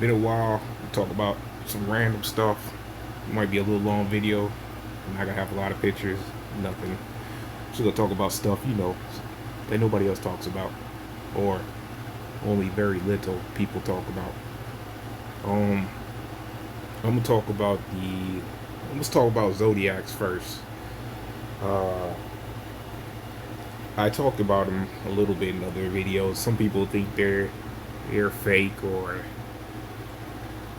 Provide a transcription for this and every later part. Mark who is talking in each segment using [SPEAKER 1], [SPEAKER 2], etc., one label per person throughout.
[SPEAKER 1] Been a while. We talk about some random stuff. It might be a little long video. I'm not gonna have a lot of pictures. Nothing. Just gonna talk about stuff that nobody else talks about, or only very little people talk about. Um, I'm gonna talk about let's talk about zodiacs first. Uh, I talked about them a little bit in other videos. Some people think they're fake, or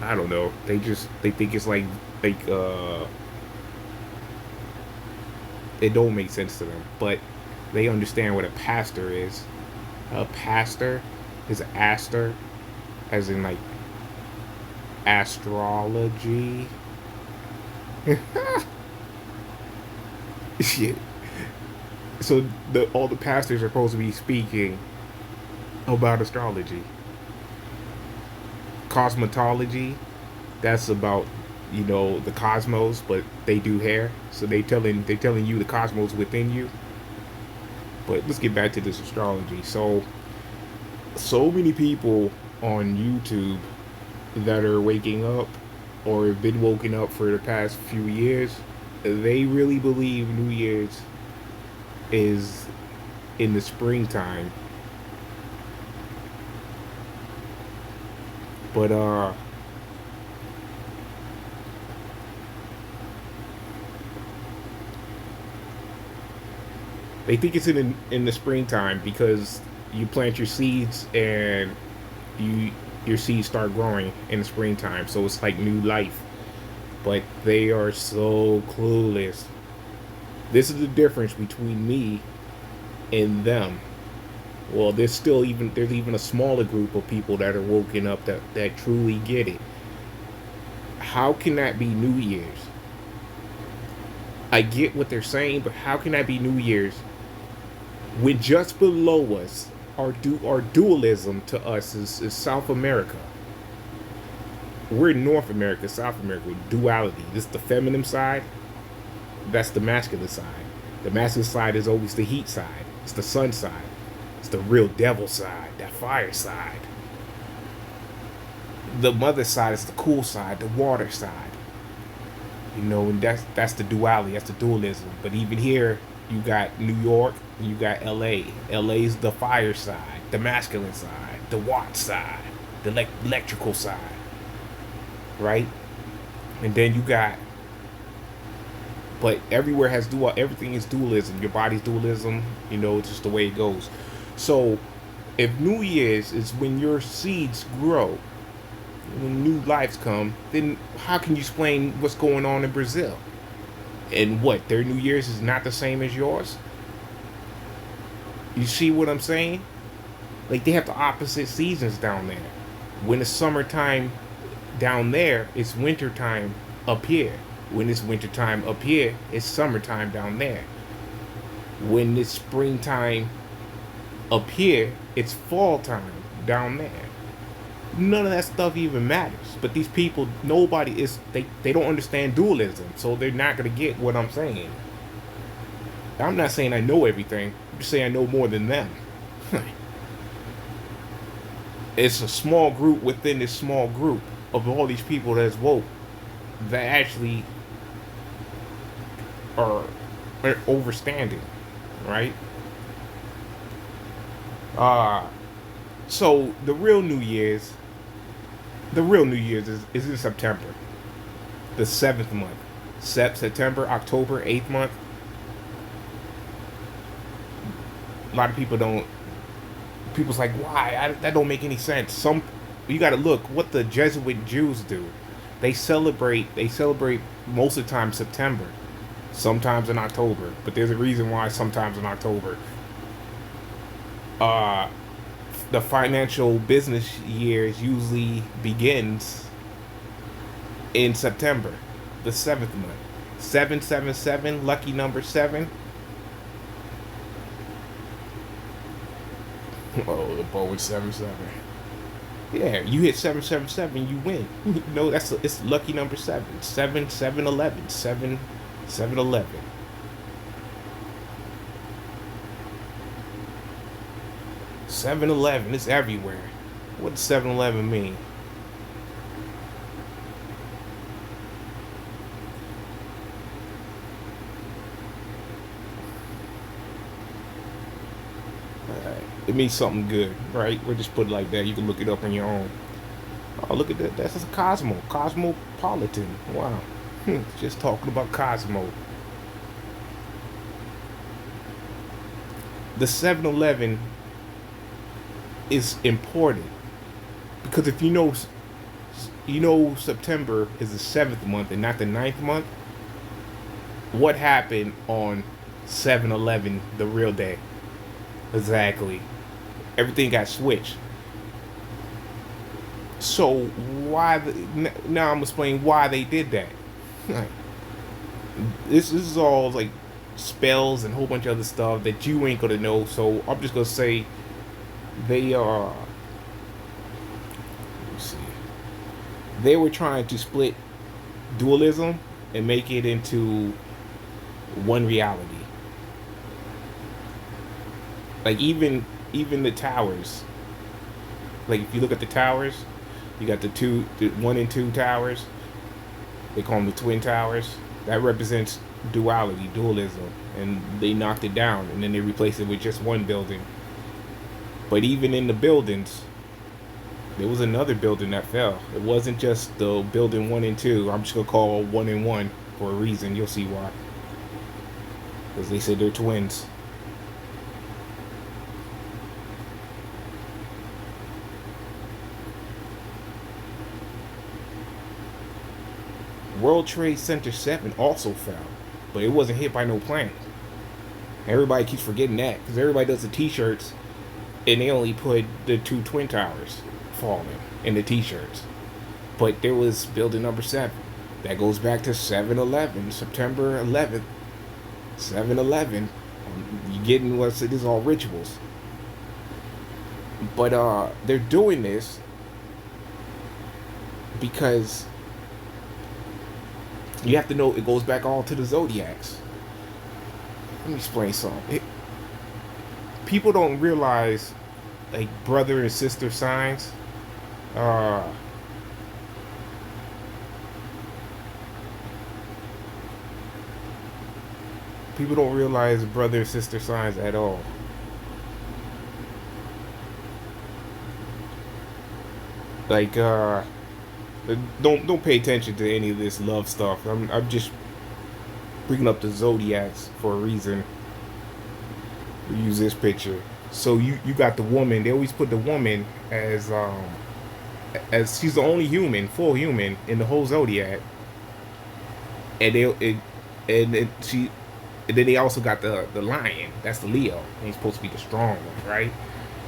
[SPEAKER 1] I don't know. They think it's like it don't make sense to them, but they understand what a pastor is. A pastor is an aster, as in like astrology. Shit. So all the pastors are supposed to be speaking about astrology. Cosmetology, that's about the cosmos, but they do hair, so they telling you the cosmos within you. But let's get back to this astrology. So many people on YouTube that are waking up or have been woken up for the past few years, they really believe New Year's is in the springtime. But they think it's in the springtime because you plant your seeds and your seeds start growing in the springtime, so it's like new life. But they are so clueless. This is the difference between me and them. Well, there's even a smaller group of people that are woken up that truly get it. How can that be New Year's? I get what they're saying, but how can that be New Year's when just below us, our dualism to us is South America? We're in North America, South America, duality. This is the feminine side, that's the masculine side. The masculine side is always the heat side, it's the sun side, it's the real devil side, that fire side. The mother side is the cool side, the water side. And that's the duality, that's the dualism. But even here, you got New York, and you got LA. LA's the fire side, the masculine side, the watt side, the electrical side, right? And then you got, but everywhere has everything is dualism. Your body's dualism, it's just the way it goes. So if New Year's is when your seeds grow, when new lives come, then how can you explain what's going on in Brazil? And what, their New Year's is not the same as yours? You see what I'm saying? Like, they have the opposite seasons down there. When it's summertime down there, it's wintertime up here. When it's wintertime up here, it's summertime down there. When it's springtime up here, it's fall time down there. None of that stuff even matters. But these people, they don't understand dualism, so they're not going to get what I'm saying. I'm not saying I know everything. I'm just saying I know more than them. It's a small group within this small group of all these people that's woke that actually are overstanding, right? So the real New Year's is in September, the 7th month. September, October, 8th month. A lot of people's like, why? That don't make any sense. You got to look what the Jesuit Jews do. They celebrate most of the time September, sometimes in October. But there's a reason why sometimes in October. The financial business years usually begins in September, the 7th month. 777, lucky number 7. Oh, the Boeing 77. Yeah, you hit 777, you win. It's lucky number 7. 711. 711. 7-Eleven is everywhere. What does 7-Eleven mean? it means something good, right? We'll just put it like that. You can look it up on your own. Oh, look at that. That's a cosmopolitan. Wow. Just talking about Cosmo. The 7-Eleven is important because if you know September is the 7th month and not the 9th month. What happened on 7-Eleven, the real day? Exactly. Everything got switched. So now I'm explaining why they did that. This is all like spells and a whole bunch of other stuff that you ain't gonna know. So I'm just gonna say they are. Let's see. They were trying to split dualism and make it into one reality. Like even the towers. Like if you look at the towers, you got the 1 and 2 towers. They call them the twin towers. That represents duality, dualism, and they knocked it down, and then they replaced it with just one building. But even in the buildings, there was another building that fell. It wasn't just the building 1 and 2. I'm just gonna call 1 and 1 for a reason. You'll see why. Because they said they're twins. World Trade Center 7 also fell, but it wasn't hit by no plane. Everybody keeps forgetting that because everybody does the t-shirts and they only put the 2 twin towers falling in the t-shirts. But there was building number 7. That goes back to 7-Eleven, September 11th. 7-Eleven. You getting what it is, all rituals. But they're doing this because you have to know it goes back all to the zodiacs. Let me explain something. People don't realize like brother and sister signs. People don't realize brother and sister signs at all. Like don't pay attention to any of this love stuff. I'm just bringing up the zodiacs for a reason. We use this picture. So you got the woman. They always put the woman as she's the only human, full human in the whole zodiac. And then they also got the lion. That's the Leo. And he's supposed to be the strong one, right?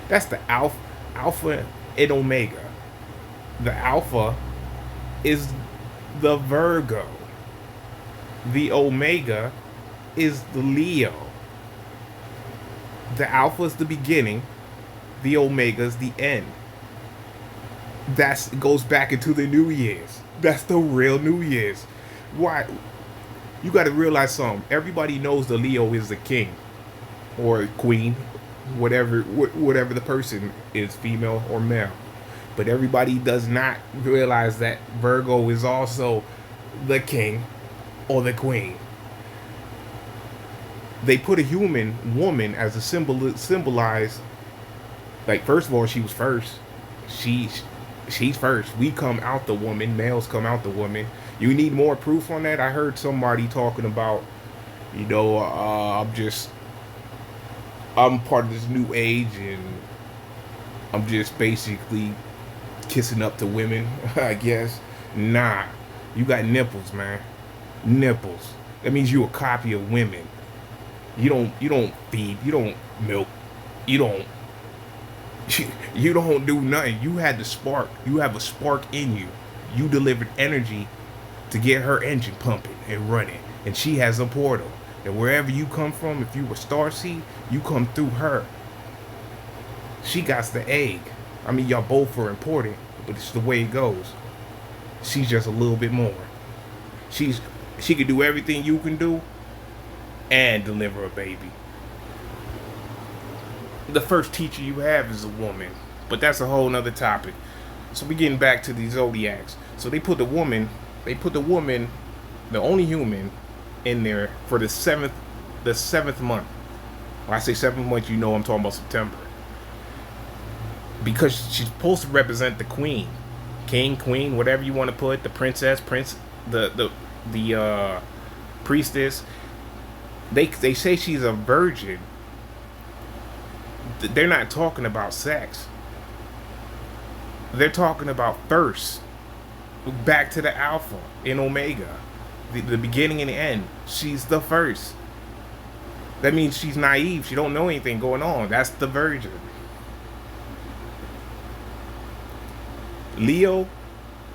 [SPEAKER 1] That's the alpha and omega. The alpha is the Virgo. The omega is the Leo. The alpha is the beginning. The omega is the end. It goes back into the New Year's. That's the real New Year's. Why? You got to realize something. Everybody knows the Leo is the king or queen, whatever the person is, female or male. But everybody does not realize that Virgo is also the king or the queen. They put a human woman as a symbolize. Like, first of all, she was first. She's first. We come out the woman. Males come out the woman. You need more proof on that? I heard somebody talking about, I'm part of this new age and I'm just basically kissing up to women, I guess. Nah, you got nipples, man. Nipples. That means you a copy of women. You don't feed, you don't milk, you don't do nothing. You had the spark. You have a spark in you. You delivered energy to get her engine pumping and running. And she has a portal. And wherever you come from, if you were starseed, you come through her. She got the egg. I mean, y'all both are important, but it's the way it goes. She's just a little bit more. She can do everything you can do and deliver a baby. The first teacher you have is a woman, but that's a whole nother topic. So we getting back to the zodiacs. So they put the woman, the only human, in there for the seventh month. When I say 7th month, I'm talking about September. because she's supposed to represent the queen, king, queen, whatever you want to put, the princess, prince, the priestess. They say she's a virgin. They're not talking about sex. They're talking about first, back to the Alpha and Omega, the beginning and the end. She's the first. That means she's naive. She don't know anything going on. That's the virgin. Leo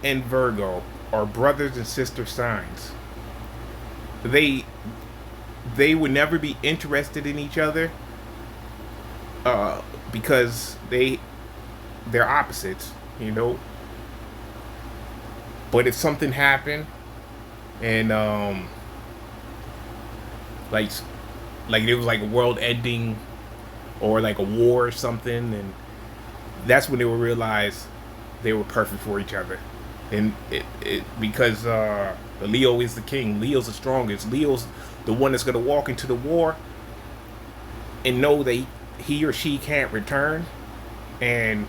[SPEAKER 1] and Virgo are brothers and sister signs. They would never be interested in each other because they're opposites, you know. But if something happened and like it was like a world ending or like a war or something, and that's when they would realize they were perfect for each other. And it because the Leo is the king. Leo's the strongest. Leo's the one that's gonna walk into the war and know that he or she can't return, and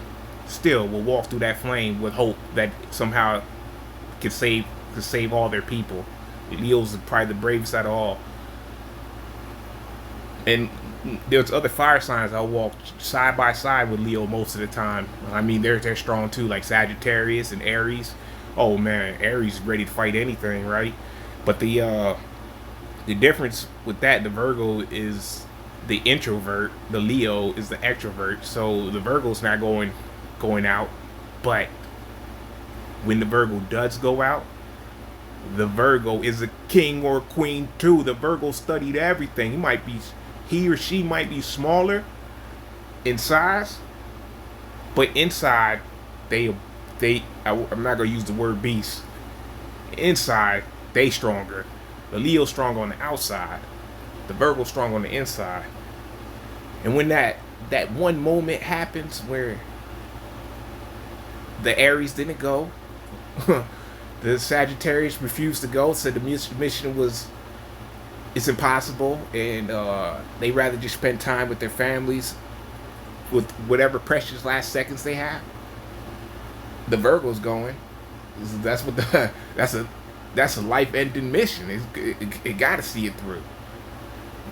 [SPEAKER 1] still will walk through that flame with hope that somehow could save all their people. Leo's probably the bravest out of all. And there's other fire signs I walk side by side with Leo most of the time. I mean, they're strong too, like Sagittarius and Aries. Oh man, Aries is ready to fight anything, right? But the difference with that, the Virgo is the introvert, the Leo is the extrovert. So the Virgo's not going out, but when the Virgo does go out, the Virgo is a king or a queen too. The Virgo studied everything. He or she might be smaller in size, but inside I'm not gonna use the word beast. Inside they stronger. The Leo's strong on the outside. The Virgo's strong on the inside. And when that one moment happens where the Aries didn't go, the Sagittarius refused to go, said the mission it's impossible, and they rather just spend time with their families with whatever precious last seconds they have. The Virgo's going. That's a life-ending mission. It got to see it through.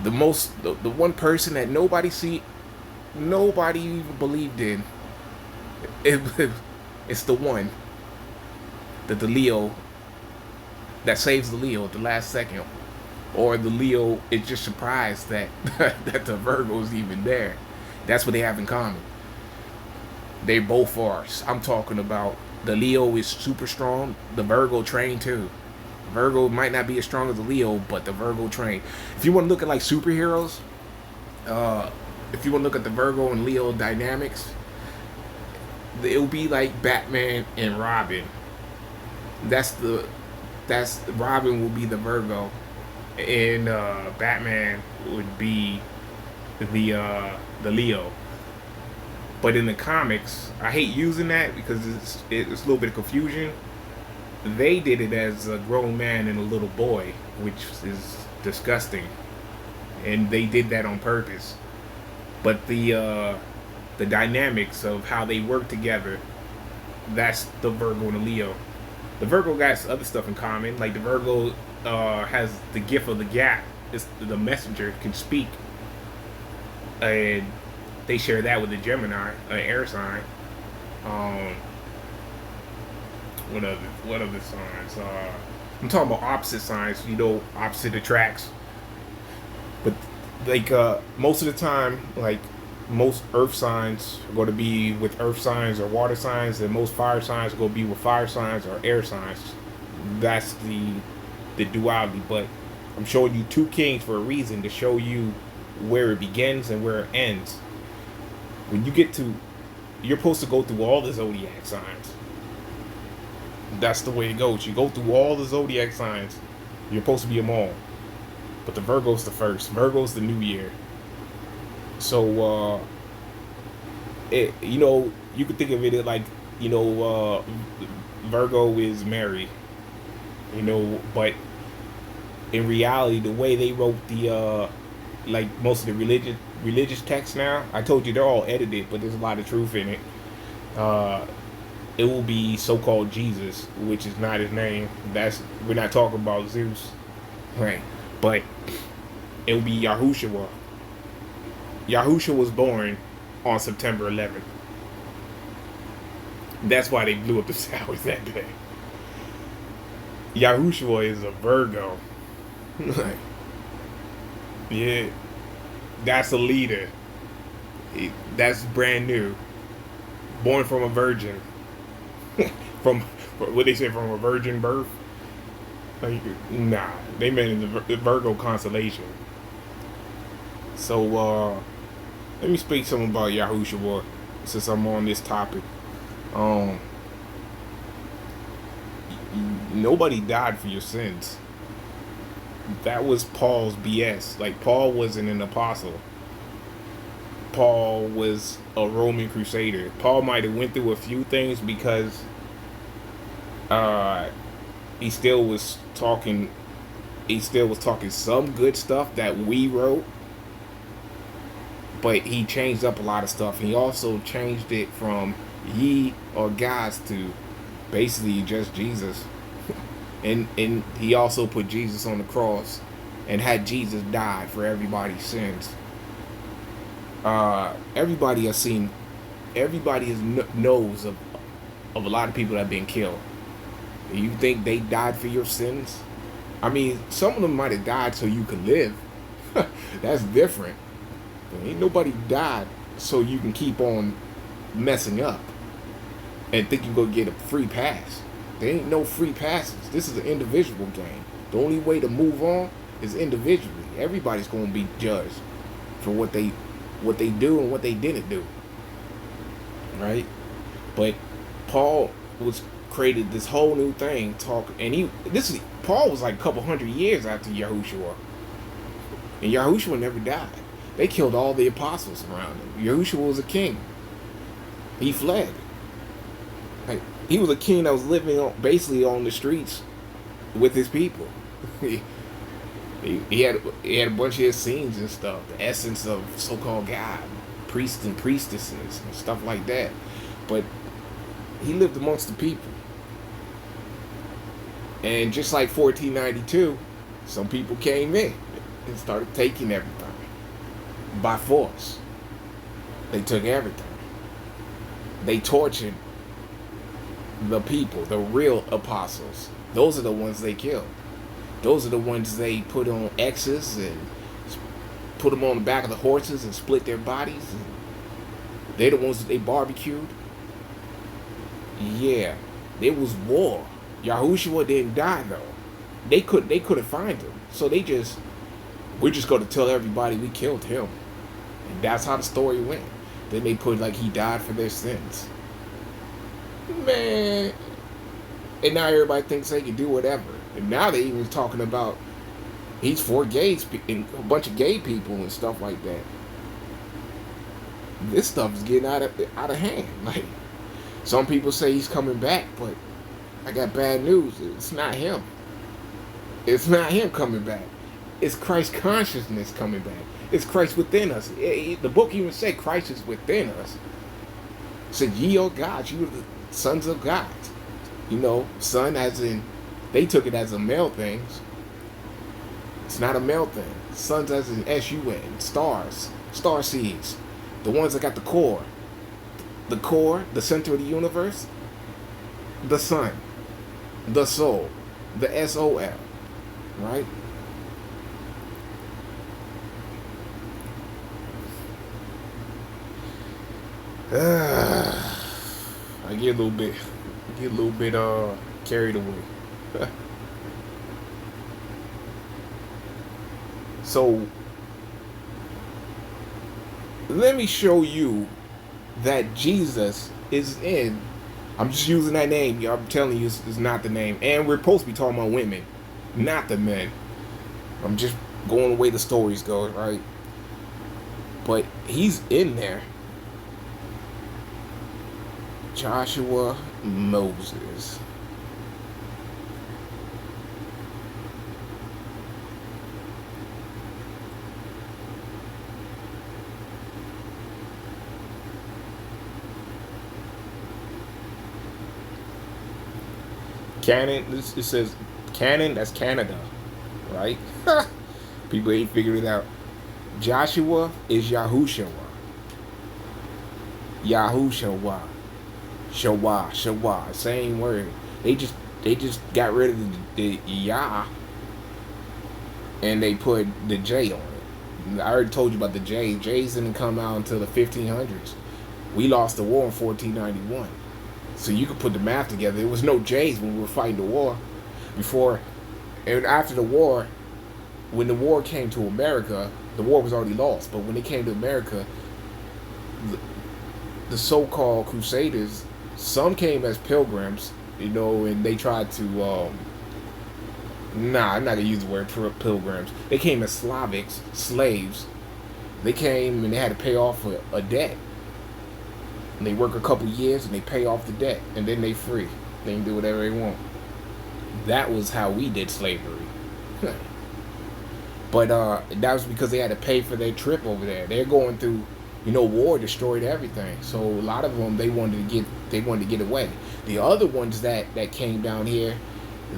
[SPEAKER 1] The one person that nobody even believed in. It's the one that the Leo that saves the Leo at the last second, or the Leo is just surprised that that the Virgo is even there. That's what they have in common. They both are. I'm talking about the Leo is super strong. The Virgo trained too. Virgo might not be as strong as the Leo, but the Virgo trained. If you want to look at like superheroes, if you want to look at the Virgo and Leo dynamics, it'll be like Batman and Robin. That's Robin will be the Virgo, and Batman would be the Leo. But in the comics, I hate using that because it's a little bit of confusion. They did it as a grown man and a little boy, which is disgusting, and they did that on purpose. But the dynamics of how they work together, that's the Virgo and the Leo. The Virgo got other stuff in common, like the Virgo has the gift of the gap. It's the messenger can speak, and they share that with the Gemini, an air sign. What other signs? I'm talking about opposite signs. You know, opposite attracts. But like most of the time, like most earth signs are going to be with earth signs or water signs, and most fire signs are going to be with fire signs or air signs. That's the duality. But I'm showing you two kings for a reason, to show you where it begins and where it ends. When you get to, you're supposed to go through all the zodiac signs. That's the way it goes. You go through all the zodiac signs. You're supposed to be them all. But the Virgo's the first. Virgo's the new year. So, you could think of it like, Virgo is Mary. But in reality, the way they wrote the, like most of the religious texts now, I told you they're all edited, but there's a lot of truth in it. Uh, it will be so-called Jesus, which is not his name. We're not talking about Zeus, right? But it will be Yahushua. Yahushua was born on September 11th. That's why they blew up the towers that day. Yahushua is a Virgo. Yeah, that's a leader. That's brand new. Born from a virgin. From what they say, from a virgin birth. Like, nah, they meant in the Virgo constellation. So let me speak something about Yahushua since I'm on this topic. Nobody died for your sins. That was Paul's BS. Like, Paul wasn't an apostle. Paul was a Roman crusader. Paul might have went through a few things because he still was talking some good stuff that we wrote, but he changed up a lot of stuff. He also changed it from ye or gods to basically just Jesus. and he also put Jesus on the cross and had Jesus die for everybody's sins. Everybody knows of a lot of people that have been killed. You think they died for your sins? I mean, some of them might have died so you could live. That's different. But ain't nobody died so you can keep on messing up and think you gonna get a free pass. There ain't no free passes. This is an individual game. The only way to move on is individually. Everybody's gonna be judged for what they do and what they didn't do. Right? But Paul created this whole new thing Paul was like a couple hundred years after Yahushua. And Yahushua never died. They killed all the apostles around him. Yahushua was a king. He fled. Like, he was a king that was living basically on the streets with his people. He had a bunch of his scenes and stuff. The essence of so-called God, priests and priestesses and stuff like that. But he lived amongst the people. And just like 1492, some people came in and started taking everything by force. They took everything. They tortured the people, the real apostles. Those are the ones they killed. Those are the ones they put on X's and put them on the back of the horses and split their bodies. They're the ones that they barbecued. Yeah, there was war. Yahushua didn't die though. They couldn't find him, so we're just going to tell everybody we killed him, and that's how the story went. Then they put like he died for their sins, man. And now everybody thinks they can do whatever. And now they even talking about he's for gays and a bunch of gay people and stuff like that. This stuff is getting out of hand. Like, some people say he's coming back, but I got bad news. It's not him. It's not him coming back. It's Christ consciousness coming back. It's Christ within us. The book even said Christ is within us. It said, ye are gods, you are the sons of God. You know, son as in, they took it as a male thing. It's not a male thing. Sons as in S-U-N, stars, star seeds. The ones that got the core. The core, the center of the universe. The sun. The soul. The S-O-L. Right? I get a little bit carried away. So let me show you that Jesus is in. I'm just using that name. I'm telling you, it's not the name. And we're supposed to be talking about women, not the men. I'm just going the way the stories go, right? But he's in there. Joshua Moses. Canon, it says Canon, that's Canada, right? People ain't figured it out. Joshua is Yahushua. Yahushua. Shawah. Same word. They just got rid of the Yah and they put the J on it. I already told you about the J. J's didn't come out until the 1500s. We lost the war in 1491. So you could put the math together. There was no J's when we were fighting the war. Before and after the war, when the war came to America, the war was already lost. But when it came to America, the so-called Crusaders, some came as pilgrims, you know, and they tried to, I'm not going to use the word pilgrims. They came as Slavics, slaves. They came and they had to pay off a debt. And they work a couple years and they pay off the debt. And then they free. They can do whatever they want. That was how we did slavery. But that was because they had to pay for their trip over there. They're going through, you know, war destroyed everything. So a lot of them, they wanted to get away. The other ones that came down here,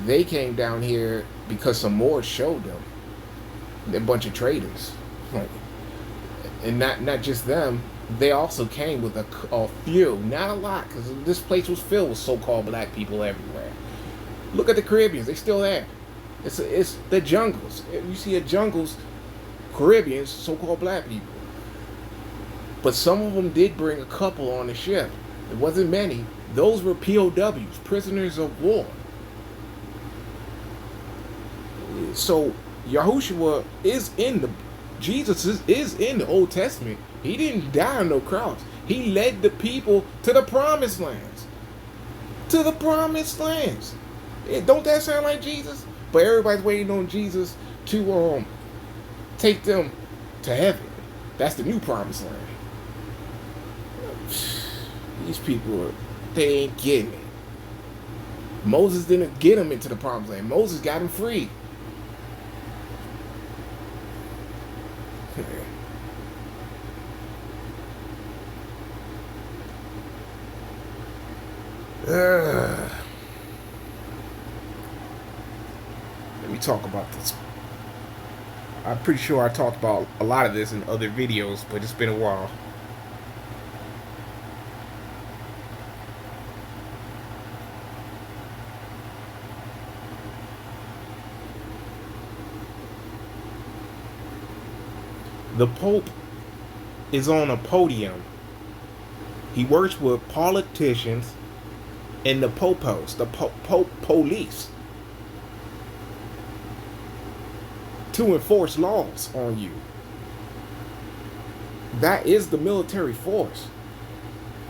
[SPEAKER 1] they came down here because some Moors showed them. They're a bunch of traders. And not just them, they also came with a few, not a lot, because this place was filled with so-called black people everywhere. Look at the Caribbeans, they still there. It's the jungles. You see the jungles, Caribbeans, so-called black people. But some of them did bring a couple on the ship. It wasn't many. Those were POWs, prisoners of war. So Yahushua is in the, Jesus is in the Old Testament. He didn't die on no cross. He led the people to the promised lands. To the promised lands. Don't that sound like Jesus? But everybody's waiting on Jesus to take them to heaven. That's the new promised land. These people, they ain't getting it. Moses didn't get them into the promised land. Moses got them free. Let me talk about this. I'm pretty sure I talked about a lot of this in other videos, but it's been a while. The Pope is on a podium. He works with politicians and the popos, the Pope police, to enforce laws on you. That is the military force.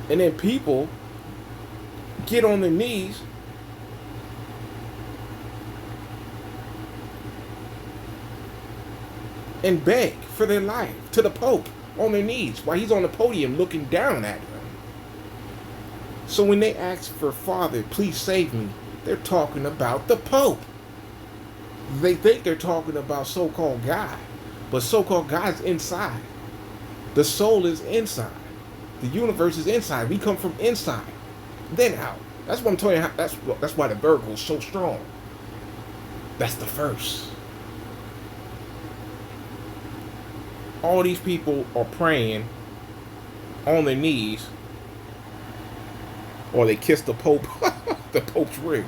[SPEAKER 1] And then people get on their knees and beg for their life to the Pope on their knees while he's on the podium looking down at them. So when they ask for Father, please save me, they're talking about the Pope. They think they're talking about so-called God, but so-called God's inside. The soul is inside. The universe is inside. We come from inside, then out. That's what I'm telling you. That's why the Virgo is so strong. That's the first. All these people are praying on their knees, or they kiss the Pope, the Pope's ring.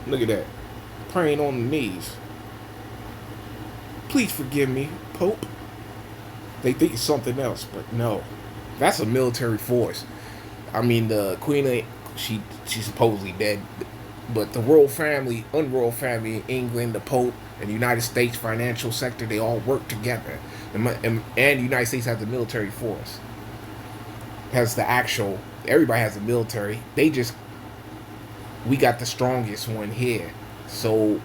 [SPEAKER 1] Look at that. Praying on the knees. Please forgive me, Pope. They think it's something else, but no. That's a military force. I mean, the Queen, she's supposedly dead. But the royal family, unroyal family in England, the Pope, and the United States financial sector, they all work together. And the United States has the military force. Has the actual, everybody has a military. We got the strongest one here. So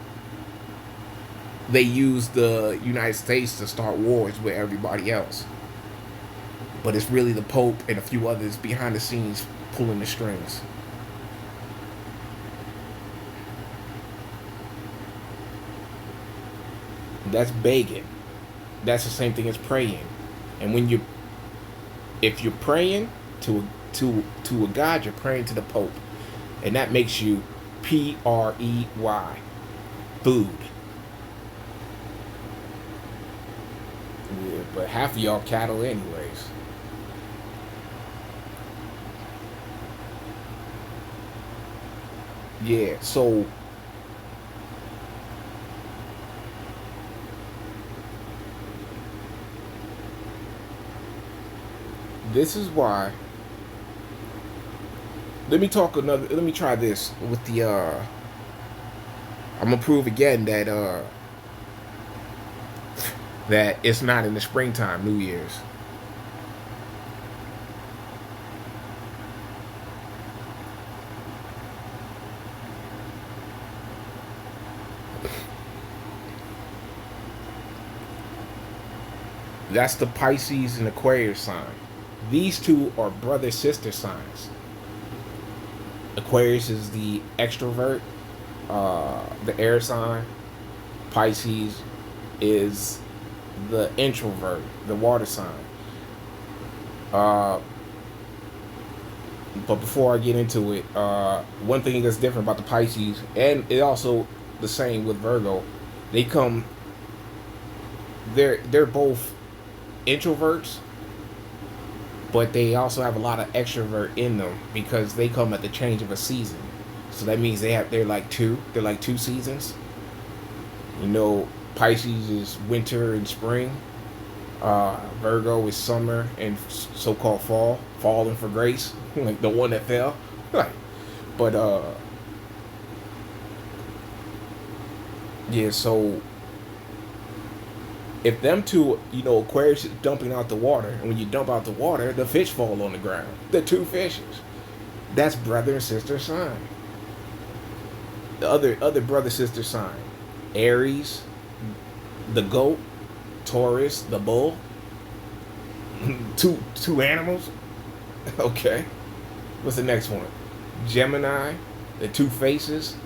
[SPEAKER 1] they use the United States to start wars with everybody else. But it's really the Pope and a few others behind the scenes pulling the strings. That's begging. That's the same thing as praying. And if you're praying to to a god, you're praying to the Pope, and that makes you Prey, food. Yeah, but half of y'all cattle anyways. Yeah, so this is why. Let me try this with the I'm gonna prove again that it's not in the springtime, New Year's. That's the Pisces and Aquarius sign. These two are brother-sister signs. Aquarius is the extrovert, the air sign. Pisces is the introvert, the water sign. But before I get into it, one thing that's different about the Pisces, and it also the same with Virgo, they're both introverts, but they also have a lot of extrovert in them because they come at the change of a season. So that means they're like two seasons. You know, Pisces is winter and spring. Virgo is summer and so-called fall, falling for grace, like the one that fell. Right. But yeah, so if them two, you know, Aquarius is dumping out the water, and when you dump out the water, the fish fall on the ground. The two fishes. That's brother and sister sign. The other brother sister sign, Aries, the goat, Taurus, the bull. two animals. Okay. What's the next one? Gemini, the two faces,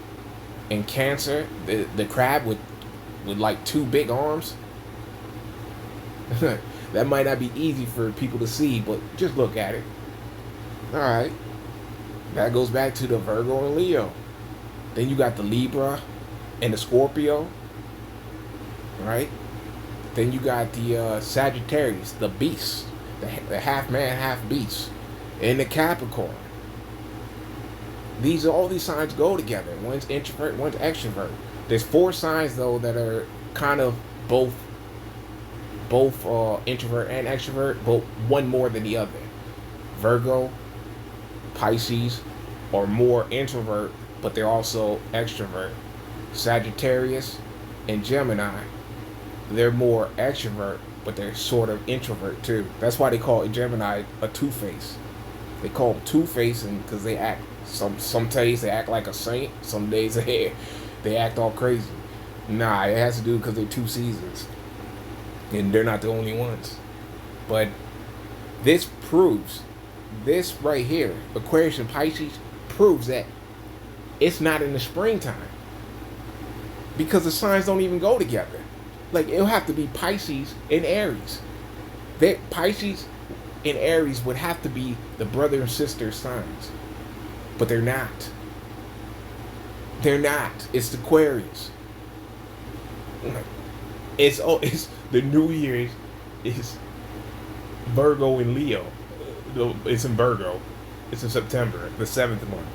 [SPEAKER 1] and Cancer, the crab with like two big arms. That might not be easy for people to see, but just look at it. All right. That goes back to the Virgo and Leo. Then you got the Libra and the Scorpio. Right? Then you got the Sagittarius, the beast, the half man, half beast, and the Capricorn. All these signs go together. One's introvert, one's extrovert. There's 4 signs though that are kind of both introvert and extrovert, but one more than the other. Virgo, Pisces are more introvert, but they're also extrovert. Sagittarius and Gemini, they're more extrovert, but they're sort of introvert too. That's why they call Gemini a two-face. They call them two-face, and because they act some days they act like a saint, some days they act all crazy. Nah, it has to do because they're 2 seasons. And they're not the only ones. But this right here, Aquarius and Pisces, proves that it's not in the springtime. Because the signs don't even go together. Like, it'll have to be Pisces and Aries. Pisces and Aries would have to be the brother and sister signs. But they're not. They're not. It's the Aquarius. It's the New Year's is Virgo and Leo. It's in Virgo. It's in September, the 7th month.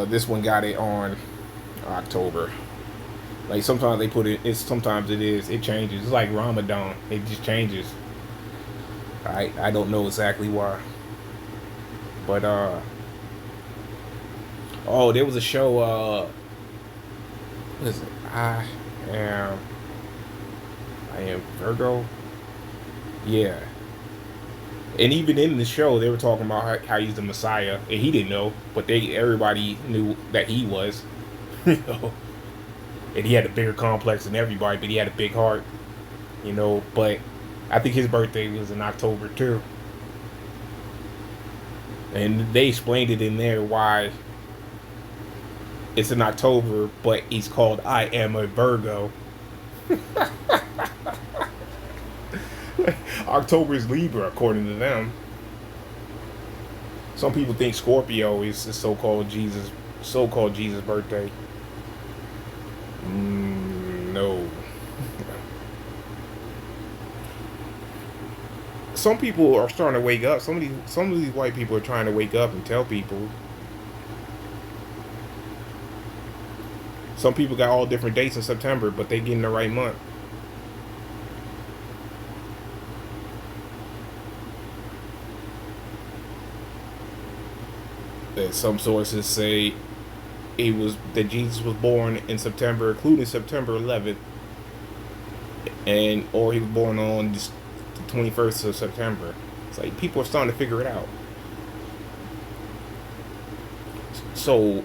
[SPEAKER 1] This one got it on October. Like sometimes they put it. It changes. It's like Ramadan. It just changes. I don't know exactly why. But Oh, there was a show. What is it? Am I am Virgo. Yeah. And even in the show, they were talking about how he's the Messiah, and he didn't know, but everybody knew that he was. You know, and he had a bigger complex than everybody, but he had a big heart. You know, but I think his birthday was in October too, and they explained it in there why it's in October, but he's called I am a Virgo. October is Libra, according to them. Some people think Scorpio is the so-called Jesus birthday. No. Some people are starting to wake up. Some of these white people are trying to wake up and tell people. Some people got all different dates in September, but they get in the right month. Some sources say that Jesus was born in September, including September 11th, or he was born on the 21st of September. It's like people are starting to figure it out. So,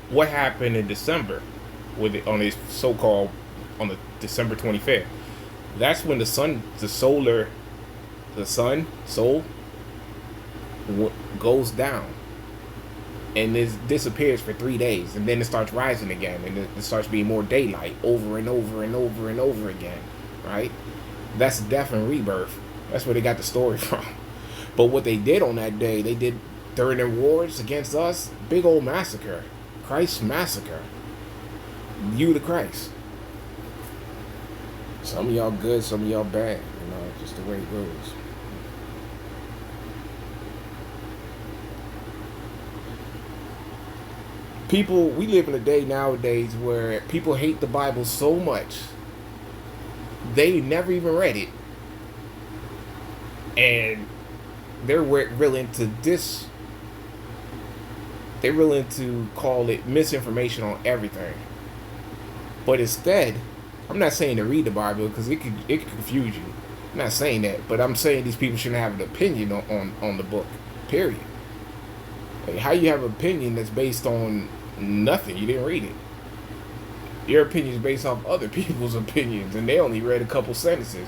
[SPEAKER 1] what happened in December on the December 25th? That's when the sun goes down. And it disappears for 3 days, and then it starts rising again, and it starts being more daylight over and over and over and over again, right? That's death and rebirth. That's where they got the story from. But what they did on that day, they did during their wars against us, big old massacre. Christ massacre. You the Christ. Some of y'all good, some of y'all bad. You know, just the way it goes. We live in a day nowadays where people hate the Bible so much, they never even read it. And they're willing to call it misinformation on everything. But instead, I'm not saying to read the Bible because it could confuse you. I'm not saying that, but I'm saying these people shouldn't have an opinion on the book. Period. Like, how you have an opinion that's based on nothing? You didn't read it. Your opinion is based off other people's opinions, and they only read a couple sentences.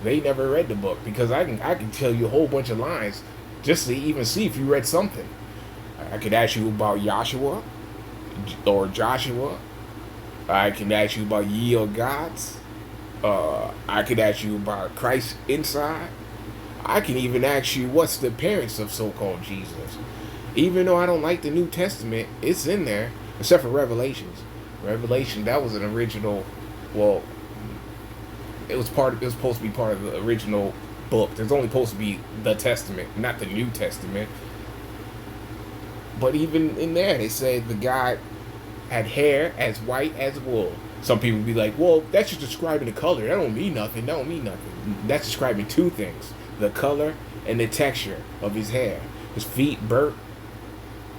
[SPEAKER 1] They never read the book, because I can tell you a whole bunch of lines just to even see if you read something. I could ask you about Joshua or Joshua. I can ask you about ye of gods. I could ask you about Christ inside. I can even ask you what's the appearance of so-called Jesus. Even though I don't like the New Testament, it's in there, except for Revelations. Revelation, that was an original. Well, it was supposed to be part of the original book. There's only supposed to be the Testament, not the New Testament. But even in there, they say the guy had hair as white as wool. Some people be like, well, that's just describing the color. That don't mean nothing. That's describing two things: the color and the texture of his hair. His feet burnt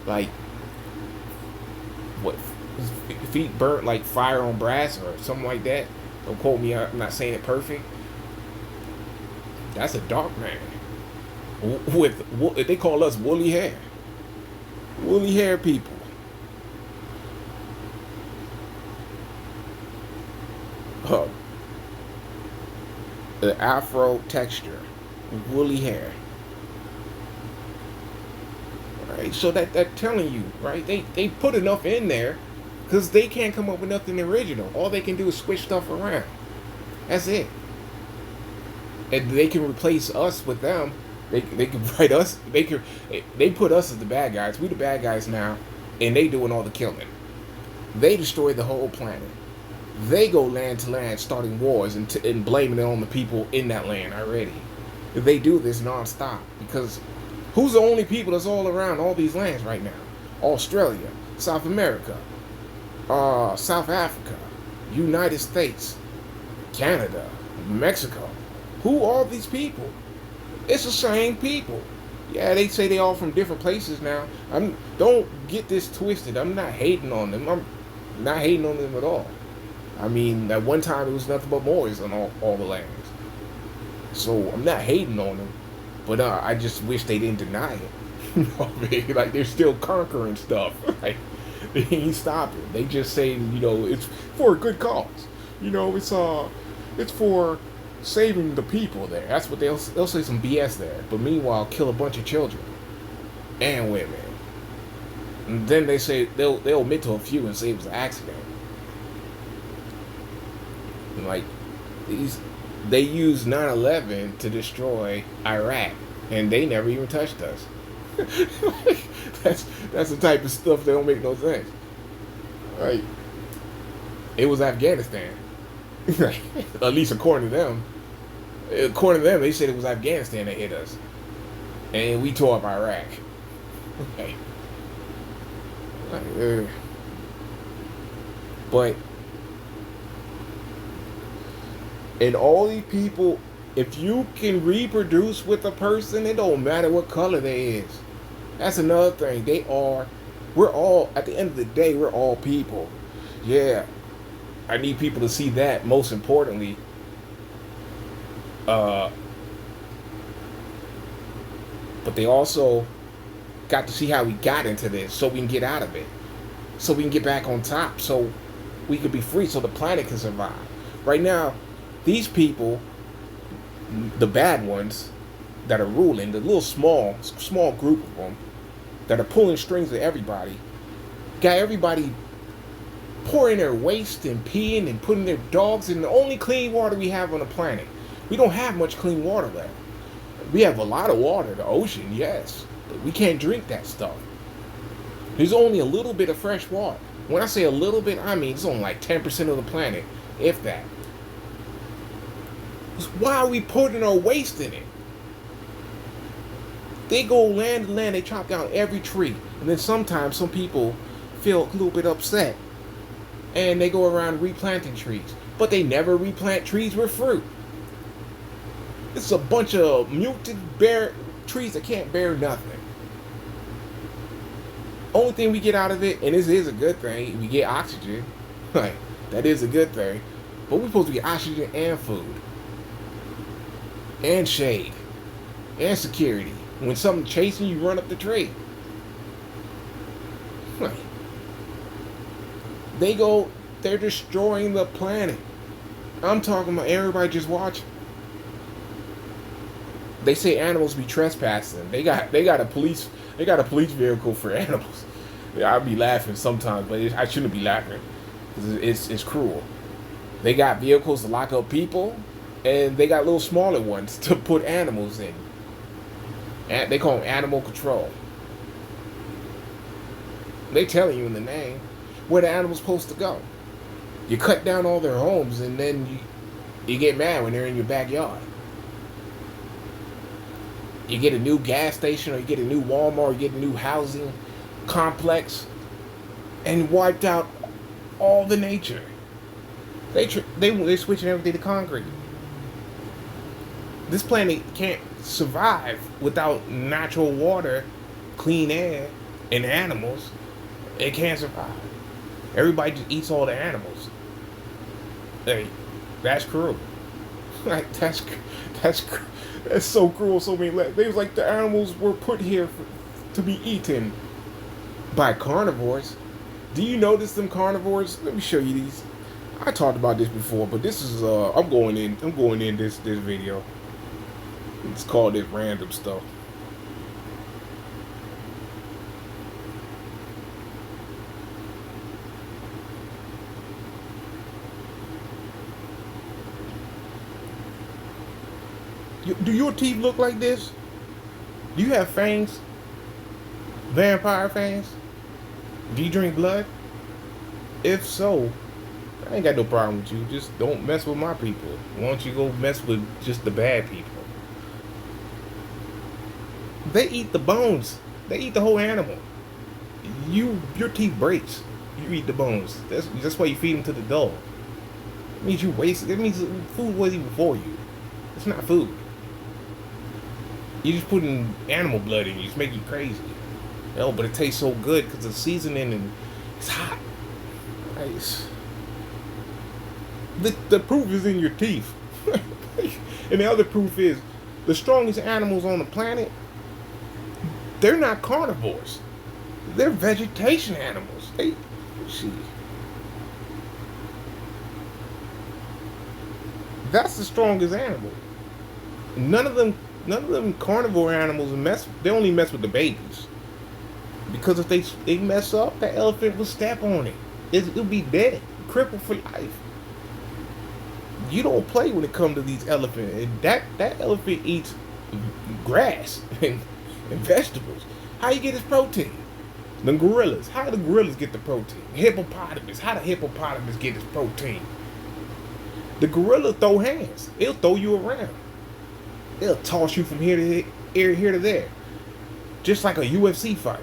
[SPEAKER 1] like fire on brass or something like that. Don't quote me, I'm not saying it perfect. That's a dark man with they call us woolly hair people. The afro texture, woolly hair. Right, so they're telling you, right? They put enough in there because they can't come up with nothing original. All they can do is switch stuff around. That's it. And they can replace us with them. They can write us. They put us as the bad guys. We the bad guys now, and they doing all the killing. They destroy the whole planet. They go land to land, starting wars and blaming it on the people in that land already. They do this nonstop because who's the only people that's all around all these lands right now? Australia, South America, South Africa, United States, Canada, Mexico. Who are these people? It's the same people. Yeah, they say they all from different places now. Don't get this twisted. I'm not hating on them. I'm not hating on them at all. I mean, at one time it was nothing but Moors on all the lands. So I'm not hating on them, but I just wish they didn't deny it. You know what I mean? Like, they're still conquering stuff. Like, they ain't stopping. They just say, it's for a good cause. It's for saving the people there. That's what they'll say, some BS there. But meanwhile, kill a bunch of children and women. And then they say they'll admit to a few and say it was an accident. And like, they used 9/11 to destroy Iraq, and they never even touched us. That's the type of stuff that don't make no sense. Right? It was Afghanistan. At least according to them. According to them, they said it was Afghanistan that hit us, and we tore up Iraq. Okay. But and all these people, if you can reproduce with a person, it don't matter what color they is. That's another thing. We're all, at the end of the day, we're all people. Yeah. I need people to see that, most importantly. But they also got to see how we got into this, so we can get out of it. So we can get back on top, so we can be free, so the planet can survive. Right now, these people, the bad ones that are ruling, the little small group of them that are pulling strings of everybody, got everybody pouring their waste and peeing and putting their dogs in the only clean water we have on the planet. We don't have much clean water left. We have a lot of water, the ocean, yes, but we can't drink that stuff. There's only a little bit of fresh water. When I say a little bit, I mean it's only like 10% of the planet, if that. Why are we putting our waste in it? They go land to land, they chop down every tree. And then sometimes some people feel a little bit upset, and they go around replanting trees. But they never replant trees with fruit. It's a bunch of muted bare trees that can't bear nothing. Only thing we get out of it, and this is a good thing, we get oxygen. Like, that is a good thing. But we're supposed to get oxygen and food. And shade. And security. When something's chasing you, run up the tree. Right. They're destroying the planet. I'm talking about everybody just watching. They say animals be trespassing. They got a police vehicle for animals. I'll be laughing sometimes, but I shouldn't be laughing because it's cruel. They got vehicles to lock up people, and they got little smaller ones to put animals in. And they call them animal control. They telling you in the name where the animal's supposed to go. You cut down all their homes, and then you get mad when they're in your backyard. You get a new gas station, or you get a new Walmart, or you get a new housing complex, and wiped out all the nature. They switching everything to concrete. This planet can't survive without natural water, clean air, and animals. It can't survive. Everybody just eats all the animals. Hey, that's cruel. Like, that's so cruel. So many. They was like, the animals were put here to be eaten by carnivores. Do you notice them carnivores? Let me show you these. I talked about this before, but this is I'm going in this video. It's called it random stuff. Do your teeth look like this? Do you have fangs? Vampire fangs? Do you drink blood? If so, I ain't got no problem with you. Just don't mess with my people. Why don't you go mess with just the bad people? They eat the bones. They eat the whole animal. Your teeth breaks. You eat the bones. That's why you feed them to the dog. It means you waste it. It means food wasn't even for you. It's not food. You just putting animal blood in. You just make you crazy. Oh, but it tastes so good because the seasoning and it's hot. Nice. The proof is in your teeth. And the other proof is the strongest animals on the planet, they're not carnivores. They're vegetation animals. See. That's the strongest animal. None of them carnivore animals they only mess with the babies. Because if they mess up, that elephant will step on it. It'll be dead, crippled for life. You don't play when it comes to these elephants. And that elephant eats grass and vegetables. How you get his protein? The gorillas. How do the gorillas get the protein? Hippopotamus. How do hippopotamus get his protein? The gorilla throw hands. It'll throw you around. It'll toss you from here to there. Just like a UFC fight.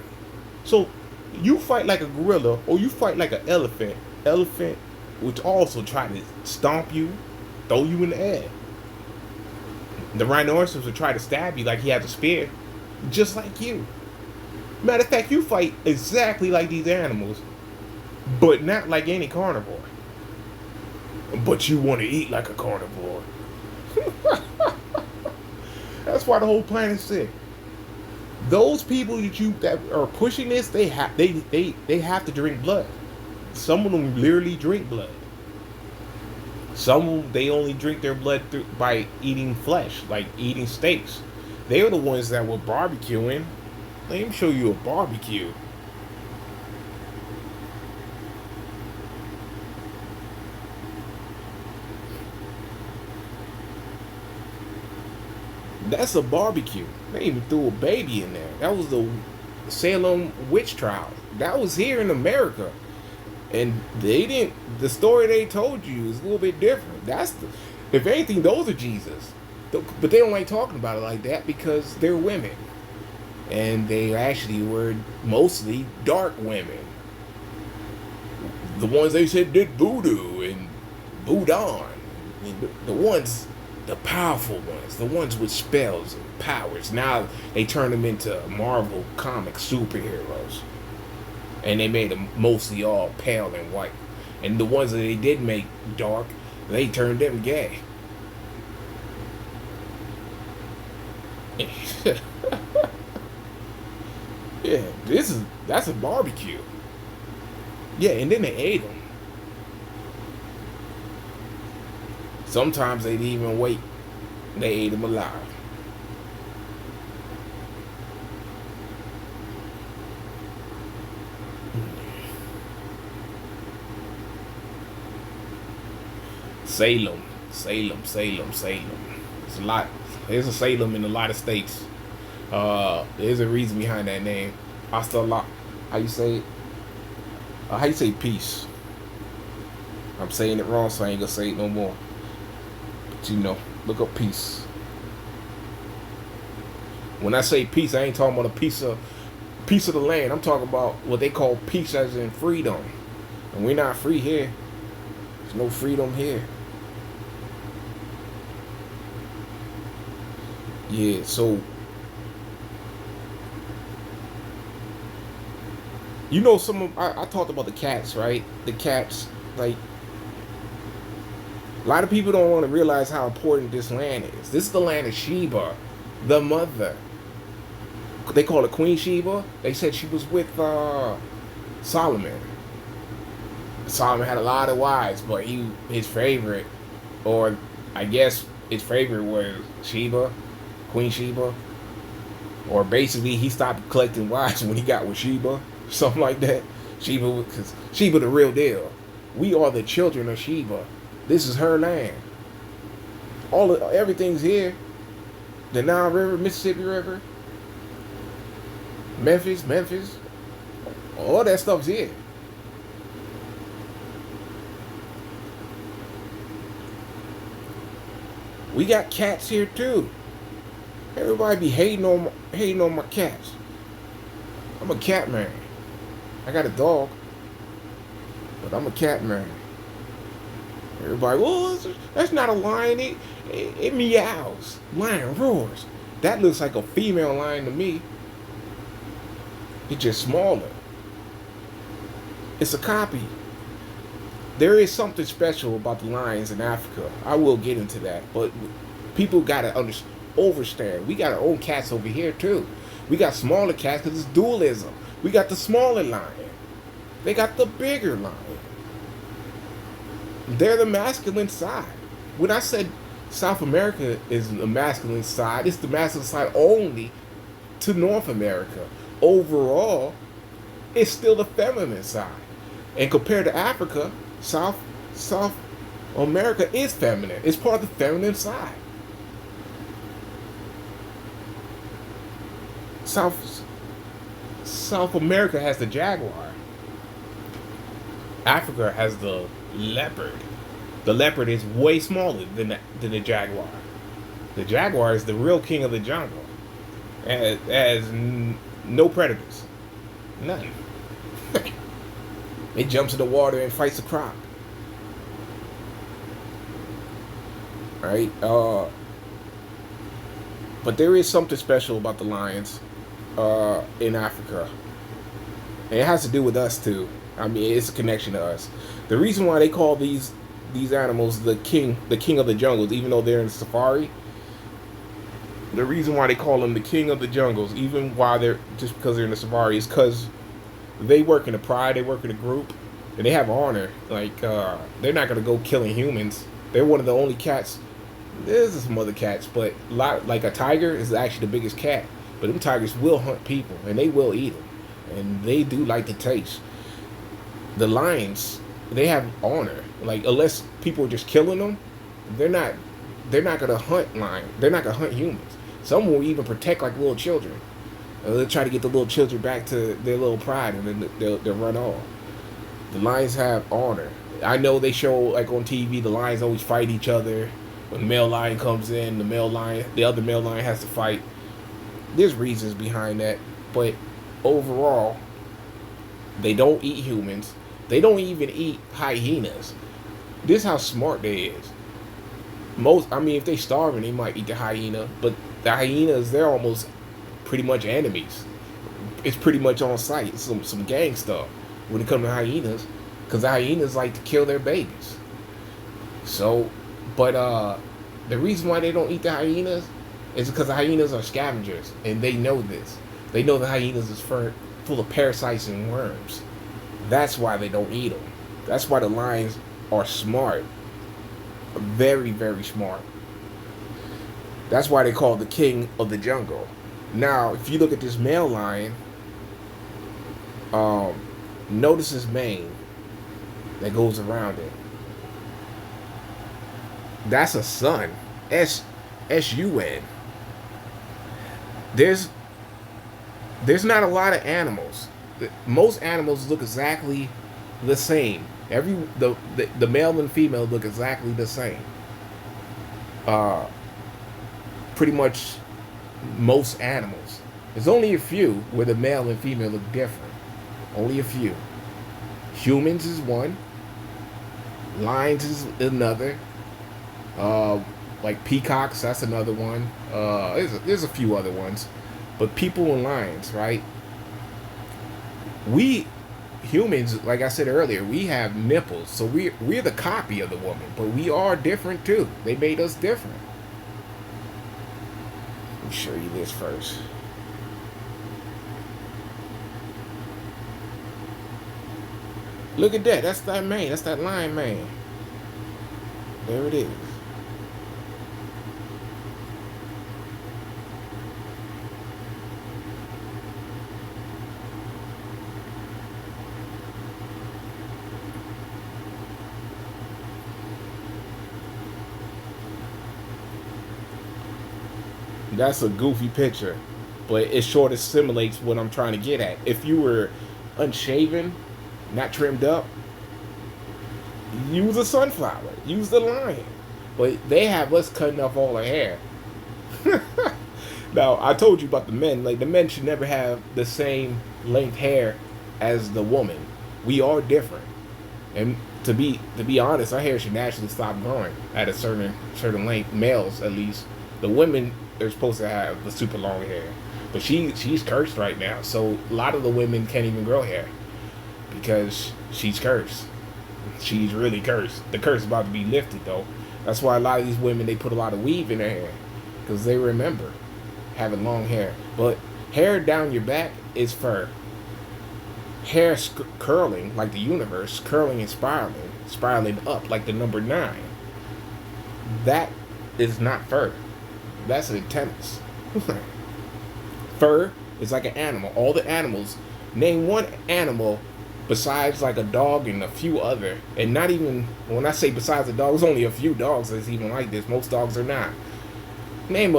[SPEAKER 1] So you fight like a gorilla or you fight like an elephant. Elephant which also try to stomp you, throw you in the air. The rhinoceros will try to stab you like he has a spear. Just like you. Matter of fact, you fight exactly like these animals, but not like any carnivore. But you want to eat like a carnivore. That's why the whole planet's sick. Those people that are pushing this, they have to drink blood. Some of them literally drink blood. Some of them, they only drink their blood by eating flesh, like eating steaks. They're the ones that were barbecuing. Let me show you a barbecue. That's a barbecue. They even threw a baby in there. That was the Salem witch trial. That was here in America. And the story they told you is a little bit different. If anything, those are Jesus. But they don't like talking about it like that because they're women. And they actually were mostly dark women. The ones they said did voodoo and voodoo. The powerful ones, the ones with spells and powers. Now they turn them into Marvel comic superheroes. And they made them mostly all pale and white. And the ones that they did make dark, they turned them gay. Yeah, that's a barbecue. Yeah, and then they ate them. Sometimes they didn't even wait. They ate them alive. Salem. It's a lot. There's a Salem in a lot of states. There's a reason behind that name. Hasta la. How you say it? How you say peace? I'm saying it wrong, so I ain't gonna say it no more. But look up peace. When I say peace, I ain't talking about a piece of the land. I'm talking about what they call peace as in freedom. And we're not free here. There's no freedom here. Yeah, so I talked about the cats, right? The cats, like, a lot of people don't want to realize how important this land is. This is the land of Sheba, the mother. They call it Queen Sheba. They said she was with Solomon. Solomon had a lot of wives, but his favorite, or I guess his favorite was Sheba, Queen Sheba. Or basically he stopped collecting wives when he got with Sheba. Something like that. Sheba, because Sheba the real deal. We are the children of Sheba. This is her land. Everything's here. The Nile River, Mississippi River, Memphis. All that stuff's here. We got cats here too. Everybody be hating on my cats. I'm a cat man. I got a dog, but I'm a cat man. Everybody, well, that's not a lion. It meows. Lion roars. That looks like a female lion to me. It's just smaller. It's a copy. There is something special about the lions in Africa. I will get into that, but people gotta understand. We got our own cats over here too. We got smaller cats because it's dualism. We got the smaller lion. They got the bigger lion. They're the masculine side. When I said South America is the masculine side, it's the masculine side only to North America. Overall, it's still the feminine side. And compared to Africa, South America is feminine. It's part of the feminine side. South America has the jaguar. Africa has the leopard. The leopard is way smaller than the jaguar. The jaguar is the real king of the jungle. It has no predators. None. It jumps in the water and fights a croc. Right? But there is something special about the lions in Africa. And it has to do with us too. I mean, it's a connection to us. The reason why they call these animals the king of the jungles, even though they're in safari, the reason why they call them the king of the jungles, even while they're just because they're in the safari, is because they work in a pride, they work in a group, and they have honor. Like they're not gonna go killing humans. They're one of the only cats. There's some other cats, but like a tiger is actually the biggest cat. But them tigers will hunt people, and they will eat them, and they do like the taste. The lions, they have honor. Like unless people are just killing them, they're not gonna hunt lions. They're not gonna hunt humans. Some will even protect like little children. They'll try to get the little children back to their little pride, and then they'll run off. The lions have honor. I know they show like on TV, the lions always fight each other. When the male lion comes in, the other male lion has to fight. There's reasons behind that, but overall, they don't eat humans. They don't even eat hyenas. This is how smart they is. If they starving, they might eat the hyena, but the hyenas, they're almost pretty much enemies. It's pretty much on sight. It's some gang stuff when it comes to hyenas, because the hyenas like to kill their babies. So, but the reason why they don't eat the hyenas is because the hyenas are scavengers, and they know this. They know the hyenas is full of parasites and worms. That's why they don't eat them. That's why the lions are smart. Very, very smart. That's why they call it the king of the jungle. Now, if you look at this male lion, notice his mane that goes around it. That's a sun. S-U-N. There's not a lot of animals. Most animals look exactly the same. The male and female look exactly the same. Pretty much most animals. There's only a few where the male and female look different. Only a few. Humans is one. Lions is another. Like peacocks, that's another one. There's a few other ones. But people and lions, right? We humans, like I said earlier, we have nipples, so we're the copy of the woman, but we are different too. They made us different. Let me show you this first. Look at that. That's that mane. That's that lion mane. There it is. That's a goofy picture, but it sort of simulates what I'm trying to get at. If you were unshaven, not trimmed up, use a sunflower, use the lion. But they have us cutting off all our hair. Now, I told you about the men. Like, the men should never have the same length hair as the woman. We are different. And to be honest, our hair should naturally stop growing at a certain length, males at least. The women they're supposed to have the super long hair. But she's cursed right now, so a lot of the women can't even grow hair because she's cursed. She's really cursed. The curse is about to be lifted though. That's why a lot of these women, they put a lot of weave in their hair because they remember having long hair. But hair down your back is fur. Hair curling like the universe, curling and spiraling up like the number 9. That is not fur. That's antennas. Fur is like an animal. All the animals, name one animal besides like a dog and a few other, and not even, when I say besides a dog, there's only a few dogs that's even like this. Most dogs are not. Name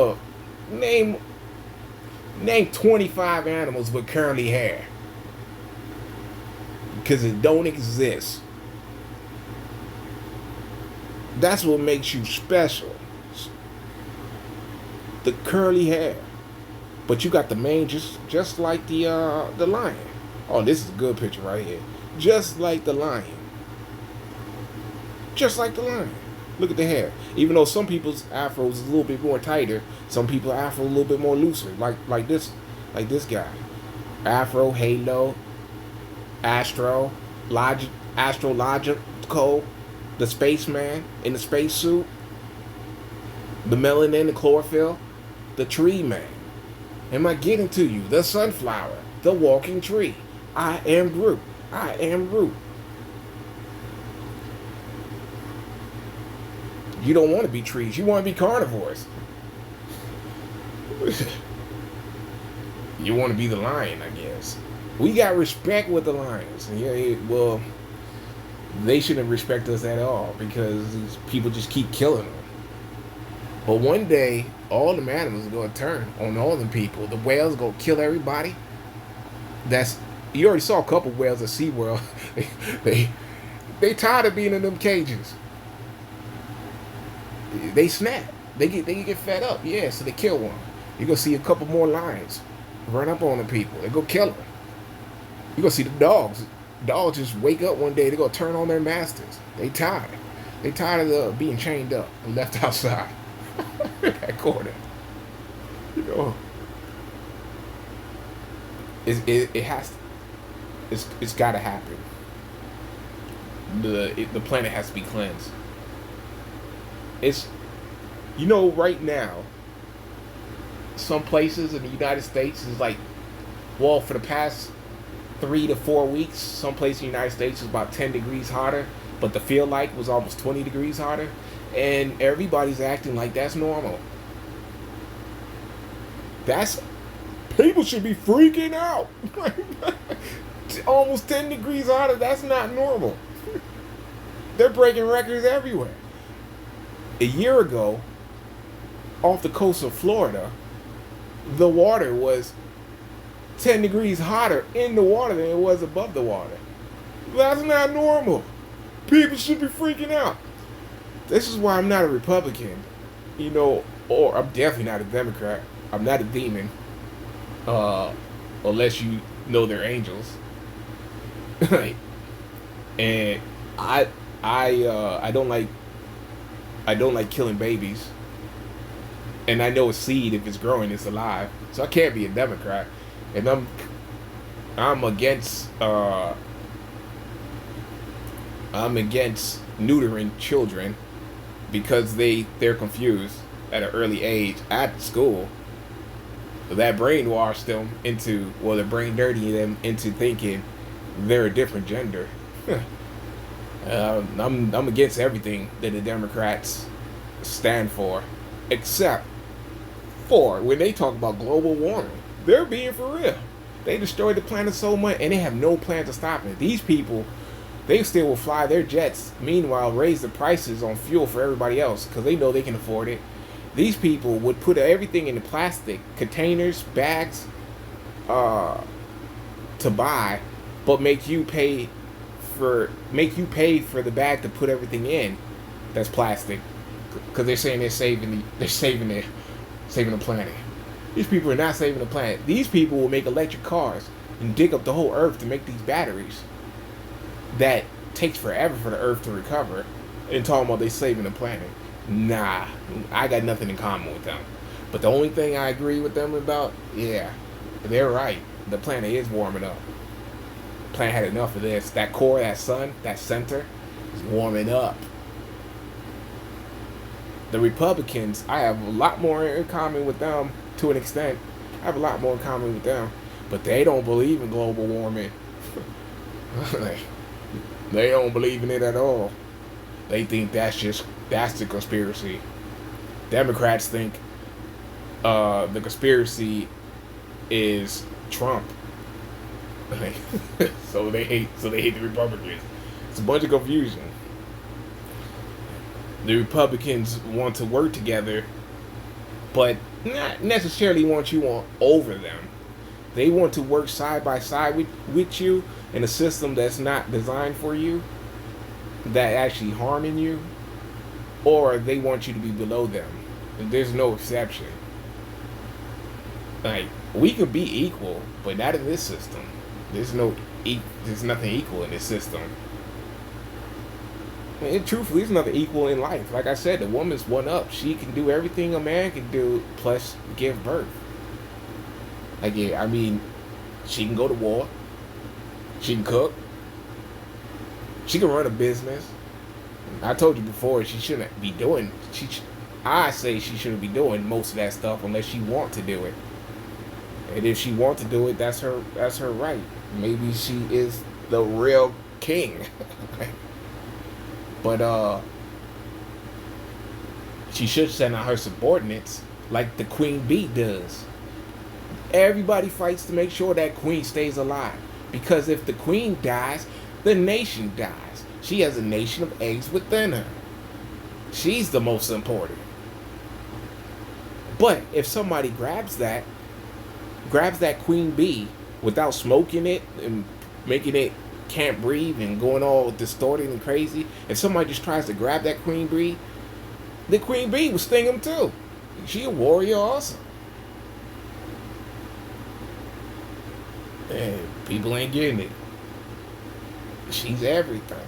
[SPEAKER 1] 25 animals with curly hair, because it don't exist. That's what makes you special. The curly hair. But you got the mane just like the lion. Oh, this is a good picture right here. Just like the lion. Just like the lion. Look at the hair. Even though some people's afros is a little bit more tighter, some people afro a little bit more looser. Like this guy. Afro, halo, astrological, the spaceman in the spacesuit, the melanin, the chlorophyll, the tree man. Am I getting to you? The sunflower, the walking tree. I am Groot. I am Groot. You don't want to be trees. You want to be carnivores. You want to be the lion, I guess. We got respect with the lions. Yeah, well, they shouldn't respect us at all because these people just keep killing them. But one day, all the animals are going to turn on all them people. The whales are going to kill everybody. You already saw a couple whales at SeaWorld. they tired of being in them cages. They snap. They get fed up. Yeah, so they kill one. You're going to see a couple more lions run up on the people. They go kill them. You're going to see the dogs. Dogs just wake up one day. They're going to turn on their masters. They tired. They tired of being chained up and left outside. That corner. You know. It has to, it's got to happen. The planet has to be cleansed. It's, right now, some places in the United States is like, well, for the past 3 to 4 weeks, some places in the United States is about 10 degrees hotter, but the feel like was almost 20 degrees hotter, and everybody's acting like that's normal. People should be freaking out. Almost 10 degrees hotter, that's not normal. They're breaking records everywhere. A year ago, off the coast of Florida, the water was 10 degrees hotter in the water than it was above the water. That's not normal. People should be freaking out. This is why I'm not a Republican, or I'm definitely not a Democrat. I'm not a demon, unless you know they're angels. And I don't like killing babies. And I know a seed, if it's growing, it's alive. So I can't be a Democrat. And I'm against neutering children because they're confused at an early age at school. That brainwashed them into, they're brain dirty them into thinking they're a different gender. I'm against everything that the Democrats stand for, except for when they talk about global warming. They're being for real. They destroyed the planet so much, and they have no plan to stop it. These people, they still will fly their jets, meanwhile raise the prices on fuel for everybody else because they know they can afford it. These people would put everything in the plastic containers, bags, to buy, but make you pay for the bag to put everything in that's plastic, because they're saying they're saving the planet. These people are not saving the planet. These people will make electric cars and dig up the whole earth to make these batteries that takes forever for the earth to recover, and talking about they saving the planet. Nah, I got nothing in common with them. But the only thing I agree with them about, yeah, they're right. The planet is warming up. The planet had enough of this. That core, that sun, that center is warming up. The Republicans, I have a lot more in common with them to an extent. I have a lot more in common with them. But they don't believe in global warming. They don't believe in it at all. They think that's the conspiracy. Democrats think the conspiracy is Trump. so they hate the Republicans. It's a bunch of confusion. The Republicans want to work together, but not necessarily want you over them. They want to work side by side with you in a system that's not designed for you, that actually harming you, or they want you to be below them. And there's no exception. Like, we could be equal, but not in this system. There's nothing equal in this system. And truthfully, there's nothing equal in life. Like I said, the woman's one up. She can do everything a man can do, plus give birth. Like, yeah, I mean, she can go to war. She can cook. She can run a business. I told you before, she shouldn't be doing. I say she shouldn't be doing most of that stuff unless she want to do it. And if she want to do it, that's her right. Maybe she is the real king. But she should send out her subordinates like the queen bee does. Everybody fights to make sure that queen stays alive. Because if the queen dies, the nation dies. She has a nation of eggs within her. She's the most important. But if somebody grabs that queen bee without smoking it and making it can't breathe and going all distorted and crazy, if somebody just tries to grab that queen bee, the queen bee will sting them too. She a warrior also. And people ain't getting it. She's everything.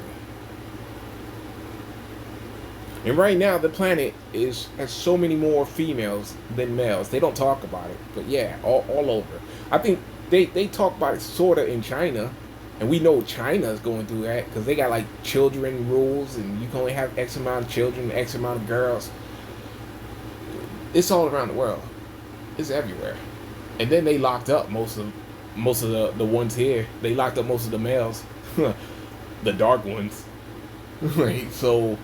[SPEAKER 1] And right now, the planet has so many more females than males. They don't talk about it, but yeah, all over. I think they talk about it sort of in China, and we know China is going through that because they got like children rules, and you can only have X amount of children, X amount of girls. It's all around the world. It's everywhere. And then they locked up most of the ones here. They locked up most of the males, the dark ones. Right, so.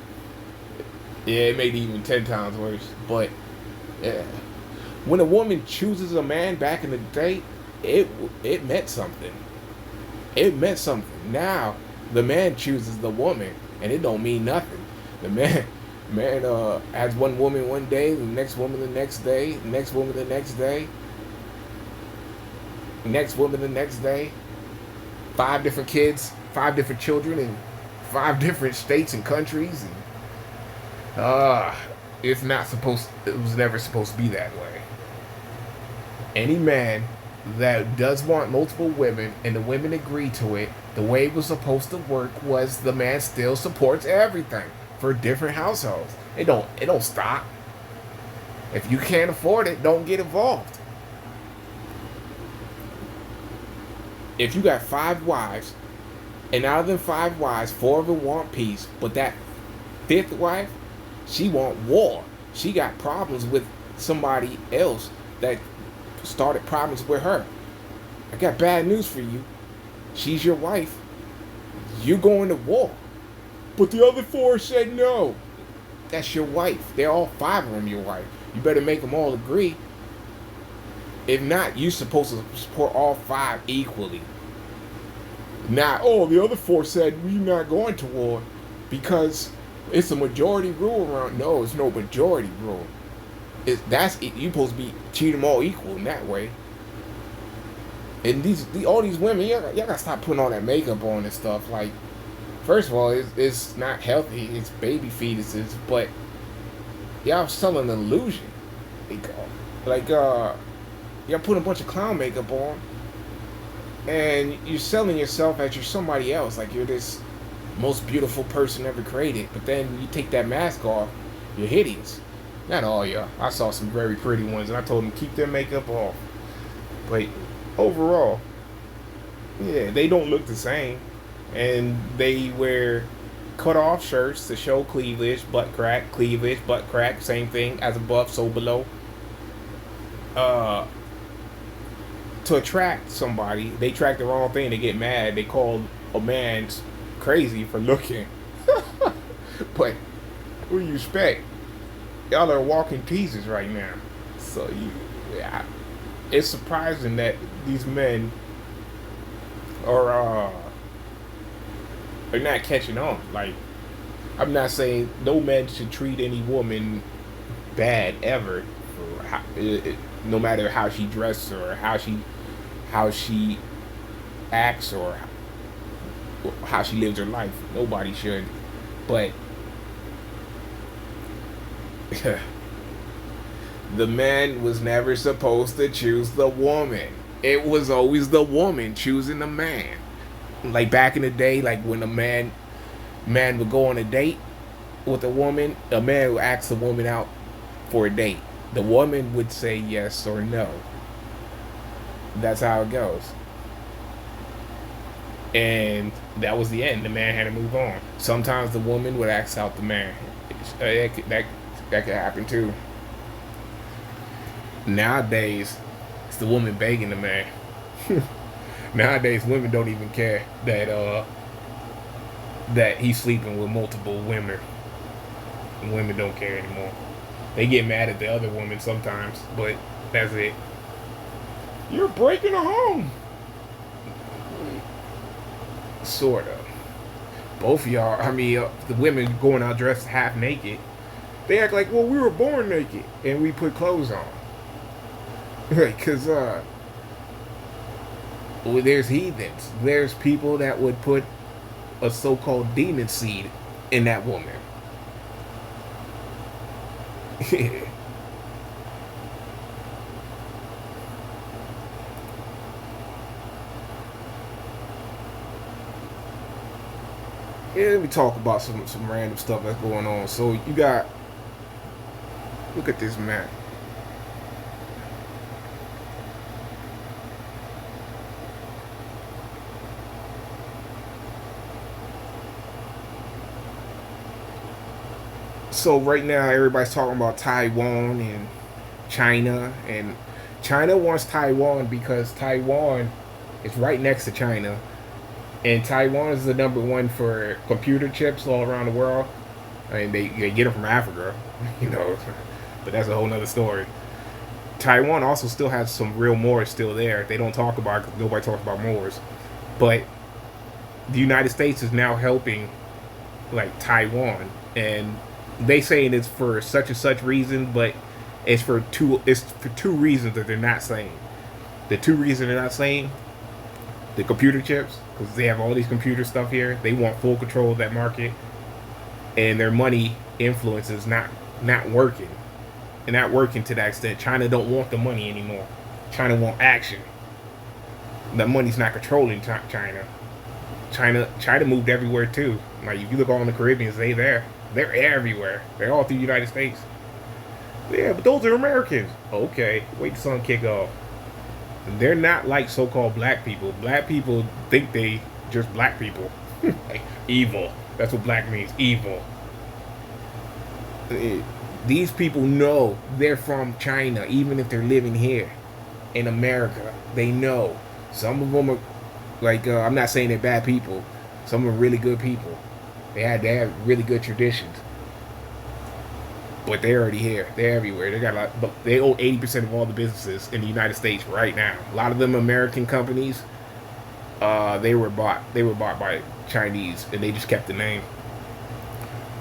[SPEAKER 1] Yeah, it made it even 10 times worse. But, yeah. When a woman chooses a man back in the day, it meant something. It meant something. Now, the man chooses the woman, and it don't mean nothing. The man has one woman one day, the next woman the next day, the next woman the next day, the next woman the next day. 5 different kids, 5 different children in 5 different states and countries, and it was never supposed to be that way. Any man that does want multiple women and the women agree to it, the way it was supposed to work was the man still supports everything for different households. It don't stop. If you can't afford it, don't get involved. If you got 5 wives, and out of them 5 wives, 4 of them want peace, but that 5th wife, she want war. She got problems with somebody else that started problems with her. I got bad news for you. She's your wife. You're going to war. But the other 4 said no. That's your wife. They're all 5 of them your wife. You better make them all agree. If not, you're supposed to support all 5 equally. Not, the other 4 said we're not going to war because it's a majority rule around. No, it's no majority rule. You're supposed to be treat them all equal in that way. And all these women, y'all gotta stop putting all that makeup on and stuff. Like, first of all, it's not healthy. It's baby fetuses, but y'all selling an illusion. Y'all put a bunch of clown makeup on, and you're selling yourself as you're somebody else. Like you're this most beautiful person ever created, but then you take that mask off, you're hideous. Not all, y'all. I saw some very pretty ones, and I told them keep their makeup off. But overall, yeah, they don't look the same, and they wear cut off shirts to show cleavage, butt crack, same thing, as above, so below. Uh, to attract somebody, they track the wrong thing. They get mad. They call a man crazy for looking. But what do you expect? Y'all are walking teasers right now. So yeah, it's surprising that these men are not catching on. Like, I'm not saying no man should treat any woman bad ever, for no matter how she dresses or how she acts or how she lives her life. Nobody should, but the man was never supposed to choose the woman. It was always the woman choosing the man. Like back in the day, like when a man would go on a date with a woman, a man would ask the woman out for a date. The woman would say yes or no. That's how it goes. And that was the end. The man had to move on. Sometimes the woman would ask out the man. That could happen too. Nowadays, it's the woman begging the man. Nowadays, women don't even care that he's sleeping with multiple women. Women don't care anymore. They get mad at the other woman sometimes, but that's it. You're breaking a home. Sort of. Both of y'all, the women going out dressed half naked, they act like, well, we were born naked and we put clothes on. Because, well, there's heathens. There's people that would put a so-called demon seed in that woman. Yeah, let me talk about some random stuff that's going on. So you got, look at this map. So right now everybody's talking about Taiwan and China wants Taiwan because Taiwan is right next to China. And Taiwan is the number one for computer chips all around the world. I mean, they get them from Africa, but that's a whole nother story. Taiwan also still has some real Moors still there. They don't talk about it because nobody talks about Moors. But the United States is now helping, like, Taiwan. And they saying it's for such and such reason, but it's for two reasons that they're not saying. The two reasons they're not saying, the computer chips, because they have all these computer stuff here. They want full control of that market, and their money influence is not working, and not working to that extent. China don't want the money anymore. China want action. The money's not controlling China. China moved everywhere too. Like if you look all in the Caribbean, they're everywhere. They're all through the United States. Yeah, but those are Americans. Okay, wait till sun kick off. They're not like so-called black people. Black people think they just black people. Like, evil. That's what black means. Evil. These people know they're from China, even if they're living here in America. They know. Some of them are like, I'm not saying they're bad people. Some are really good people. They have really good traditions. But they're already here. They're everywhere. They own 80% of all the businesses in the United States right now. A lot of them American companies, they were bought by Chinese, and they just kept the name.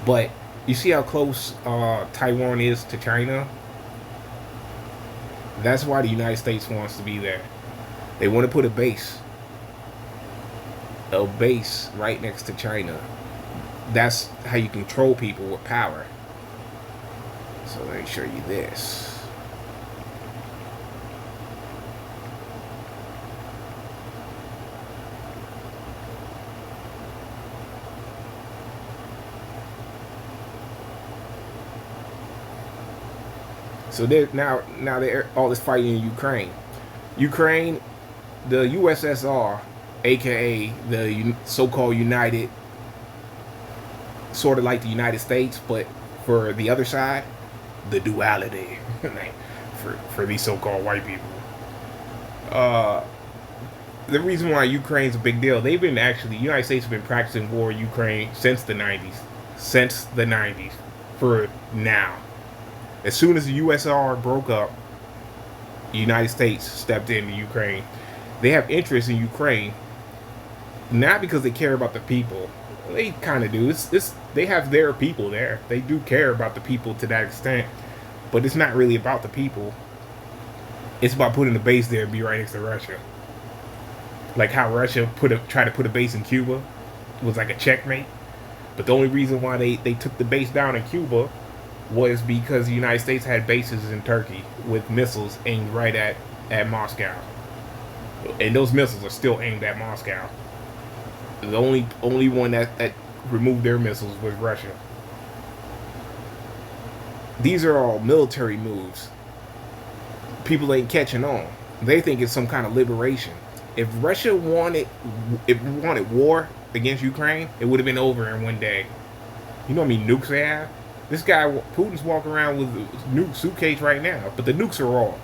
[SPEAKER 1] But you see how close Taiwan is to China? That's why the United States wants to be there. They want to put a base right next to China. That's how you control people with power. So let me show you this. So now they're all this fighting in Ukraine. Ukraine, the USSR, aka the so-called United, sort of like the United States, but for the other side, the duality for these so-called white people. The reason why Ukraine's a big deal, the United States have been practicing war in Ukraine since the 90s. Since the 90s. For now. As soon as the USSR broke up, the United States stepped into Ukraine. They have interest in Ukraine, not because they care about the people. They kind of do. They have their people there. They do care about the people to that extent. But it's not really about the people. It's about putting a base there and be right next to Russia. Like how Russia tried to put a base in Cuba. It was like a checkmate. But the only reason why they took the base down in Cuba was because the United States had bases in Turkey with missiles aimed right at Moscow. And those missiles are still aimed at Moscow. The only one that removed their missiles was Russia. These are all military moves. People ain't catching on. They think it's some kind of liberation. If Russia wanted war against Ukraine, it would have been over in one day. You know how many nukes they have? This guy, Putin's walking around with a nuke suitcase right now, but the nukes are off.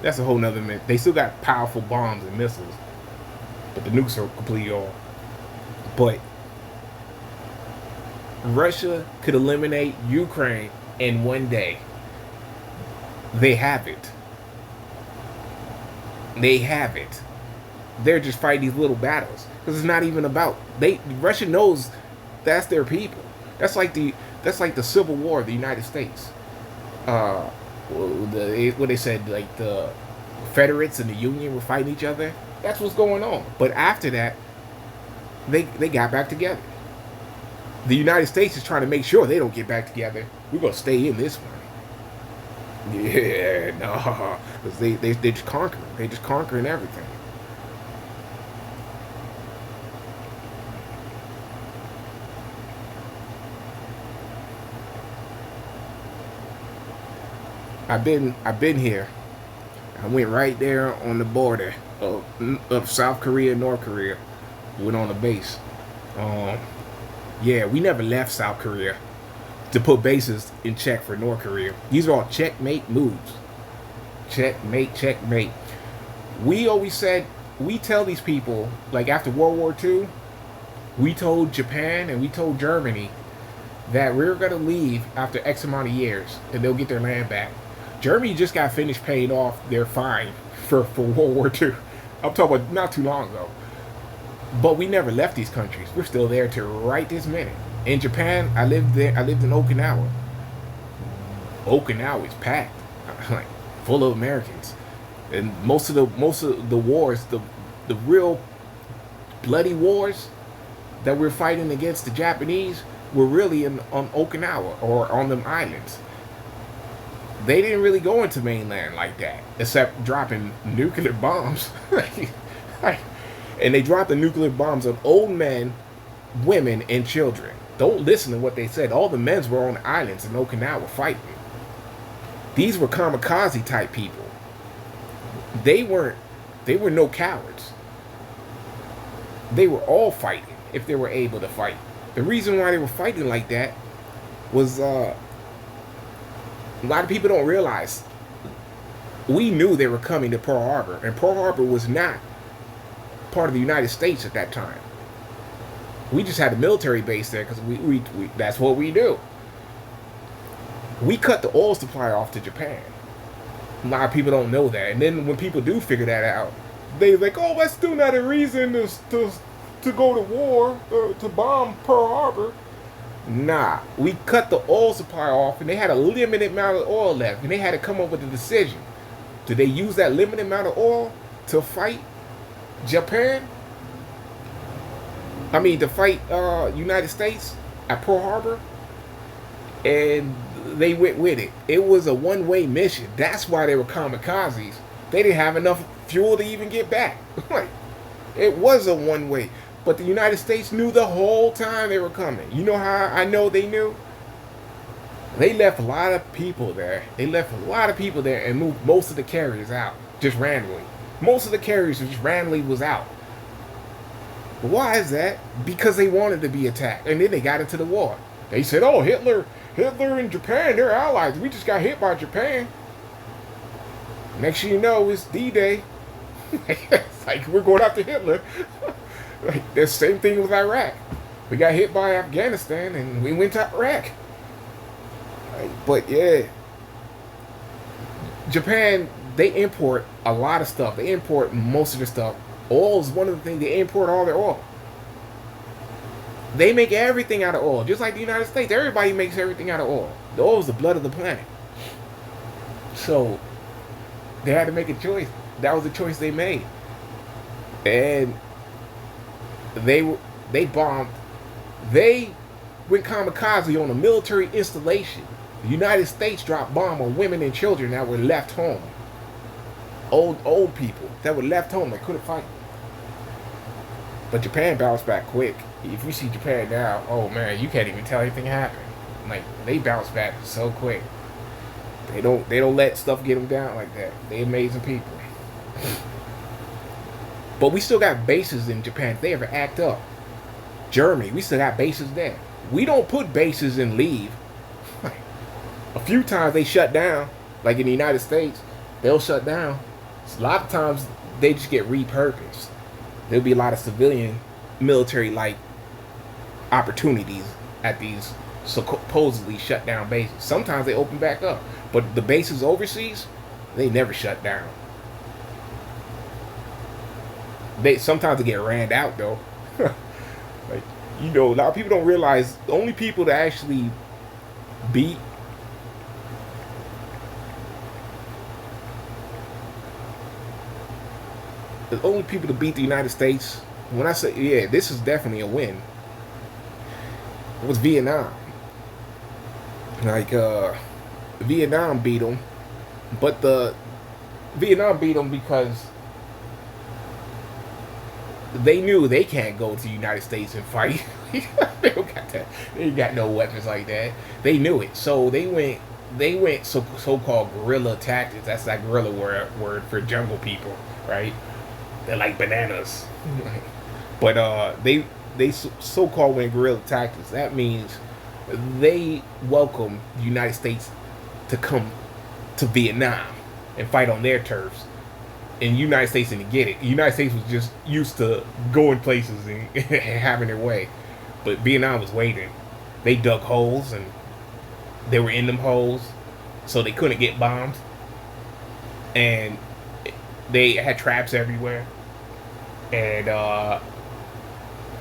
[SPEAKER 1] That's a whole nother myth. They still got powerful bombs and missiles, but the nukes are completely off. But Russia could eliminate Ukraine in one day. They have it. They have it. They're just fighting these little battles because it's not even about Russia knows that's their people. That's like the Civil War of the United States. What they said, like the Confederates and the Union were fighting each other. That's what's going on. But after that, they got back together. The United States is trying to make sure they don't get back together. We're gonna stay in this one. Yeah, no, because they just conquering. They just conquering everything. I've been here. I went right there on the border of South Korea and North Korea. Went on a base. Yeah, we never left South Korea to put bases in check for North Korea. These are all checkmate moves. Checkmate, checkmate. We always said, we tell these people, like after World War II, we told Japan and we told Germany that we're going to leave after X amount of years and they'll get their land back. Germany just got finished paying off their fine for World War II. I'm talking about not too long ago. But we never left these countries. We're still there to right this minute. In Japan, I lived there. I lived in Okinawa. Okinawa is packed, like full of Americans, and most of the wars, the real bloody wars that we're fighting against the Japanese were really on Okinawa or on them islands. They didn't really go into mainland like that, except dropping nuclear bombs. And they dropped the nuclear bombs on old men, women, and children. Don't listen to what they said. All the men were on islands in Okinawa fighting. These were kamikaze type people. They were no cowards. They were all fighting if they were able to fight. The reason why they were fighting like that was a lot of people don't realize we knew they were coming to Pearl Harbor, and Pearl Harbor was not part of the United States at that time. We just had a military base there because we that's what we do. We cut the oil supply off to Japan. A lot of people don't know that, and then when people do figure that out, they're like, "Oh, that's still not a reason to go to war, to bomb Pearl Harbor." Nah, we cut the oil supply off, and they had a limited amount of oil left, and they had to come up with a decision. Do they use that limited amount of oil to fight Japan? I mean, to fight United States at Pearl Harbor? And they went with it. It was a one-way mission. That's why they were kamikazes. They didn't have enough fuel to even get back. It was a one-way. But the United States knew the whole time they were coming. You know how I know they knew? They left a lot of people there. They left a lot of people there and moved most of the carriers out just randomly. Most of the carriers just randomly was out. Why is that? Because they wanted to be attacked, and then they got into the war. They said, "Oh, Hitler and Japan, they're allies. We just got hit by Japan." Next thing you know, it's D-Day. It's like we're going after Hitler. Like the same thing with Iraq. We got hit by Afghanistan, and we went to Iraq. But yeah, Japan, they import a lot of stuff. They import most of their stuff. Oil is one of the things. They import all their oil. They make everything out of oil, just like the United States. Everybody makes everything out of oil. The oil is the blood of the planet. So they had to make a choice. That was the choice they made, and they bombed. They went kamikaze on a military installation. The United States dropped bomb on women and children that were left home. Old people that were left home that couldn't fight. But Japan bounced back quick. If you see Japan now, oh man, you can't even tell anything happened. Like they bounce back so quick. They don't let stuff get them down like that. They amazing people. But we still got bases in Japan. If they ever act up, Germany, we still got bases there. We don't put bases and leave. A few times they shut down, like in the United States, they'll shut down. A lot of times they just get repurposed. There'll be a lot of civilian military-like opportunities at these supposedly shut down bases. Sometimes they open back up, but the bases overseas, they never shut down. Sometimes they get ran out though. Like, you know, a lot of people don't realize the only people that actually beat the United States, when I say, yeah, this is definitely a win, it was Vietnam. Like, Vietnam beat them, but Vietnam beat them because they knew they can't go to the United States and fight. They don't got that. They ain't got no weapons like that. They knew it, so they went so-called guerrilla tactics. That's that guerrilla word for jungle people, right? They're like bananas. But they so-called went guerrilla tactics. That means they welcome the United States to come to Vietnam and fight on their turfs. And the United States didn't get it. The United States was just used to going places and having their way. But Vietnam was waiting. They dug holes and they were in them holes, so they couldn't get bombed. And they had traps everywhere. And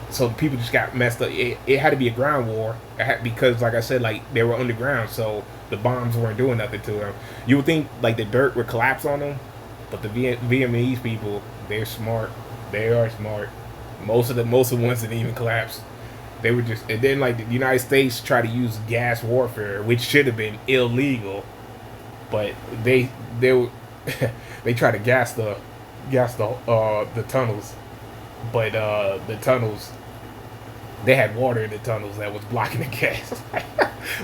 [SPEAKER 1] so people just got messed up. It had to be a ground war because, like I said, like they were underground, so the bombs weren't doing nothing to them. You would think like the dirt would collapse on them, but the Vietnamese people, they're smart. They are smart. Most of the ones didn't even collapse. They were just, and then like the United States tried to use gas warfare, which should have been illegal, but they they tried to gas the tunnels, but the tunnels, they had water in the tunnels that was blocking the gas.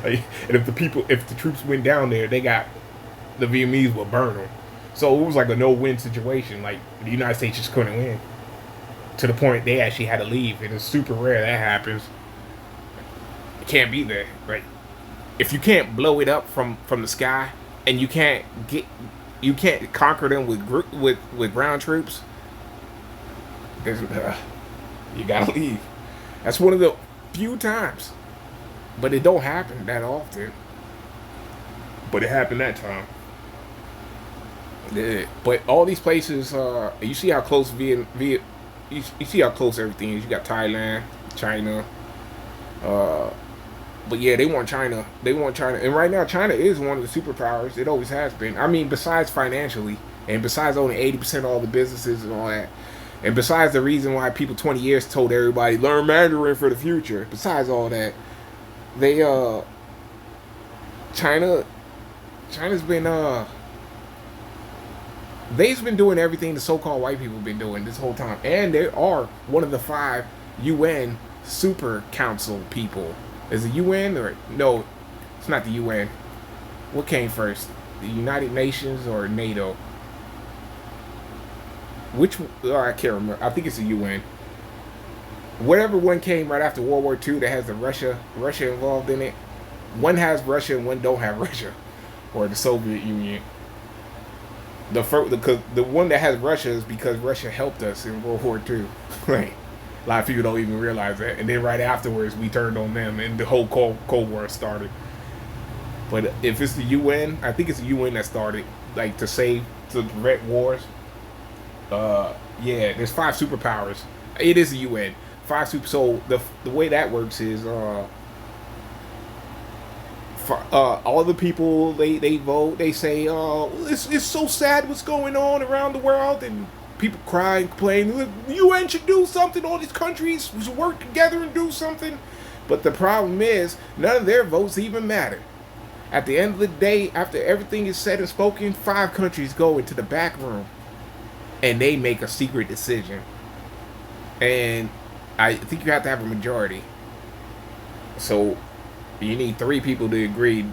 [SPEAKER 1] Like, and if the troops went down there, the Vietnamese would burn them. So it was like a no-win situation. Like the United States just couldn't win, to the point they actually had to leave. And it's super rare that happens. It can't be there, right? If you can't blow it up from the sky, and you can't conquer them with ground troops, you gotta leave. That's one of the few times, but it don't happen that often. But it happened that time. Yeah. But all these places, you see how close you see how close everything is. You got Thailand, China. But yeah, they want China. And right now, China is one of the superpowers. It always has been. I mean, besides financially, and besides owning 80% of all the businesses and all that, and besides the reason why people 20 years told everybody learn Mandarin for the future. Besides all that, China's been they've been doing everything the so-called white people have been doing this whole time, and they are one of the 5 UN Super Council people. Is it UN or no? It's not the UN. What came first? The United Nations or NATO? Which I can't remember. I think it's the UN. Whatever one came right after World War II that has the Russia involved in it. One has Russia and one don't have Russia, or the Soviet Union. The one that has Russia is because Russia helped us in World War II. Right. A lot of people don't even realize that. And then right afterwards, we turned on them, and the whole Cold War started. But if it's the UN, I think it's the UN that started, like, to prevent wars. Yeah, there's 5 superpowers. It is the UN. 5 super. So the way that works is, all the people they vote. They say, it's so sad what's going on around the world, and people cry and complain. The UN should do something. All these countries should work together and do something. But the problem is, none of their votes even matter. At the end of the day, after everything is said and spoken, 5 countries go into the back room and they make a secret decision. And I think you have to have a majority. So you need 3 people to agree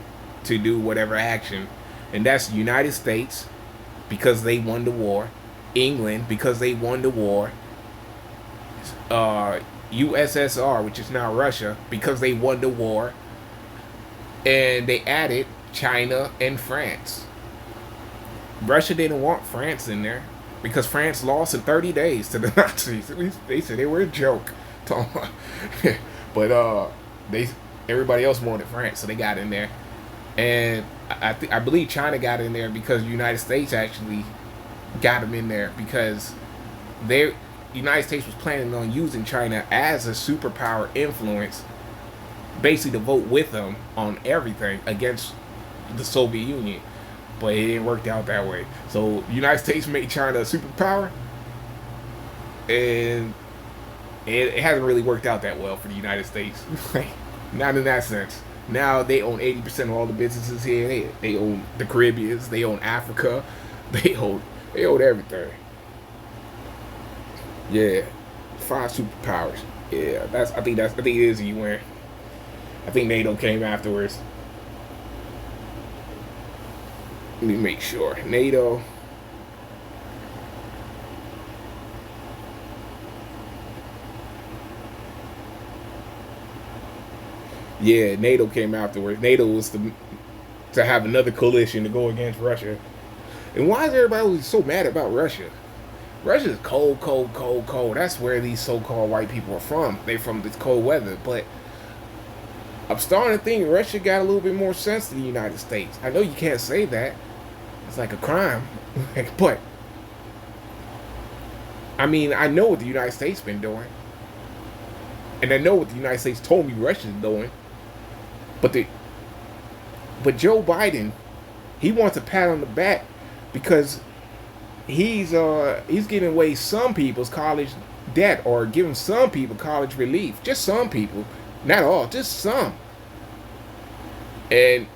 [SPEAKER 1] to do whatever action. And that's the United States, because they won the war. England, because they won the war. USSR, which is now Russia, because they won the war. And they added China and France. Russia didn't want France in there because France lost in 30 days to the Nazis. They said they were a joke. But everybody else wanted France, so they got in there. And I believe China got in there because the United States actually got them in there, because the United States was planning on using China as a superpower influence, basically to vote with them on everything against the Soviet Union. But it didn't work out that way. So the United States made China a superpower, and it hasn't really worked out that well for the United States. Not in that sense. Now they own 80% of all the businesses here. They own the Caribbeans. They own Africa. They own everything. Yeah, 5 superpowers. Yeah, I think it is the UN. I think NATO came afterwards. Let me make sure. NATO. Yeah, NATO came afterwards. NATO was to have another coalition to go against Russia. And why is everybody always so mad about Russia? Russia's cold, cold, cold, cold. That's where these so-called white people are from. They're from this cold weather. But I'm starting to think Russia got a little bit more sense than the United States. I know you can't say that. It's like a crime. But, I mean, I know what the United States been doing. And I know what the United States told me Russia's doing. But Joe Biden, he wants a pat on the back because he's giving away some people's college debt, or giving some people college relief. Just some people. Not all, just some. And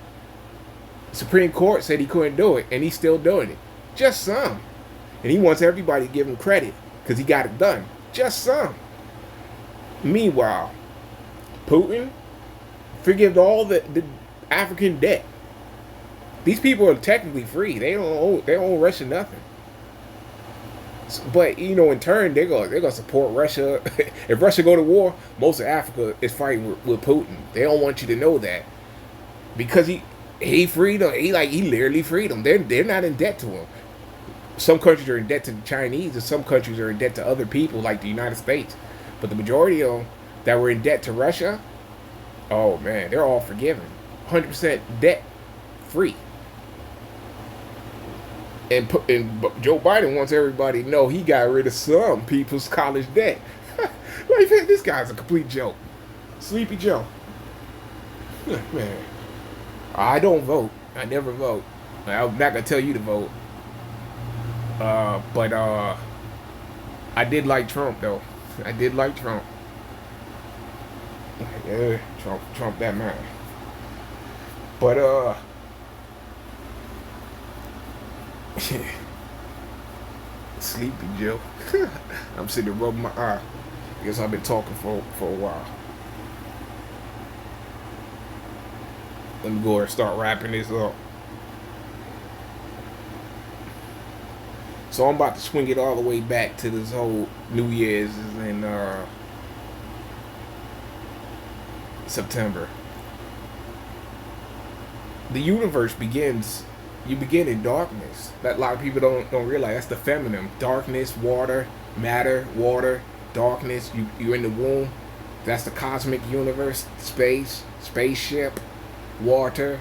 [SPEAKER 1] the Supreme Court said he couldn't do it, and he's still doing it. Just some. And he wants everybody to give him credit because he got it done. Just some. Meanwhile, Putin forgave all the African debt. These people are technically free. They don't owe Russia nothing. But in turn, they're gonna support Russia. If Russia go to war, most of Africa is fighting with Putin. They don't want you to know that, because he freed them. He literally freed them. They're not in debt to him. Some countries are in debt to the Chinese, and some countries are in debt to other people, like the United States. But the majority of them that were in debt to Russia, oh man, they're all forgiven. 100% debt free. And Joe Biden wants everybody to know he got rid of some people's college debt. Like, this guy's a complete joke. Sleepy Joe. Man, I don't vote. I never vote. I'm not going to tell you to vote. But I did like Trump, though. I did like Trump. Yeah, Trump that man. But, Sleepy Joe. I'm sitting there rubbing my eye. I guess I've been talking for a while. Let me go ahead and start wrapping this up. So I'm about to swing it all the way back to this whole New Year's in September. The universe begins. You begin in darkness. That a lot of people don't realize. That's the feminine. Darkness, water, matter, water, darkness. You're in the womb. That's the cosmic universe. Space, spaceship, water.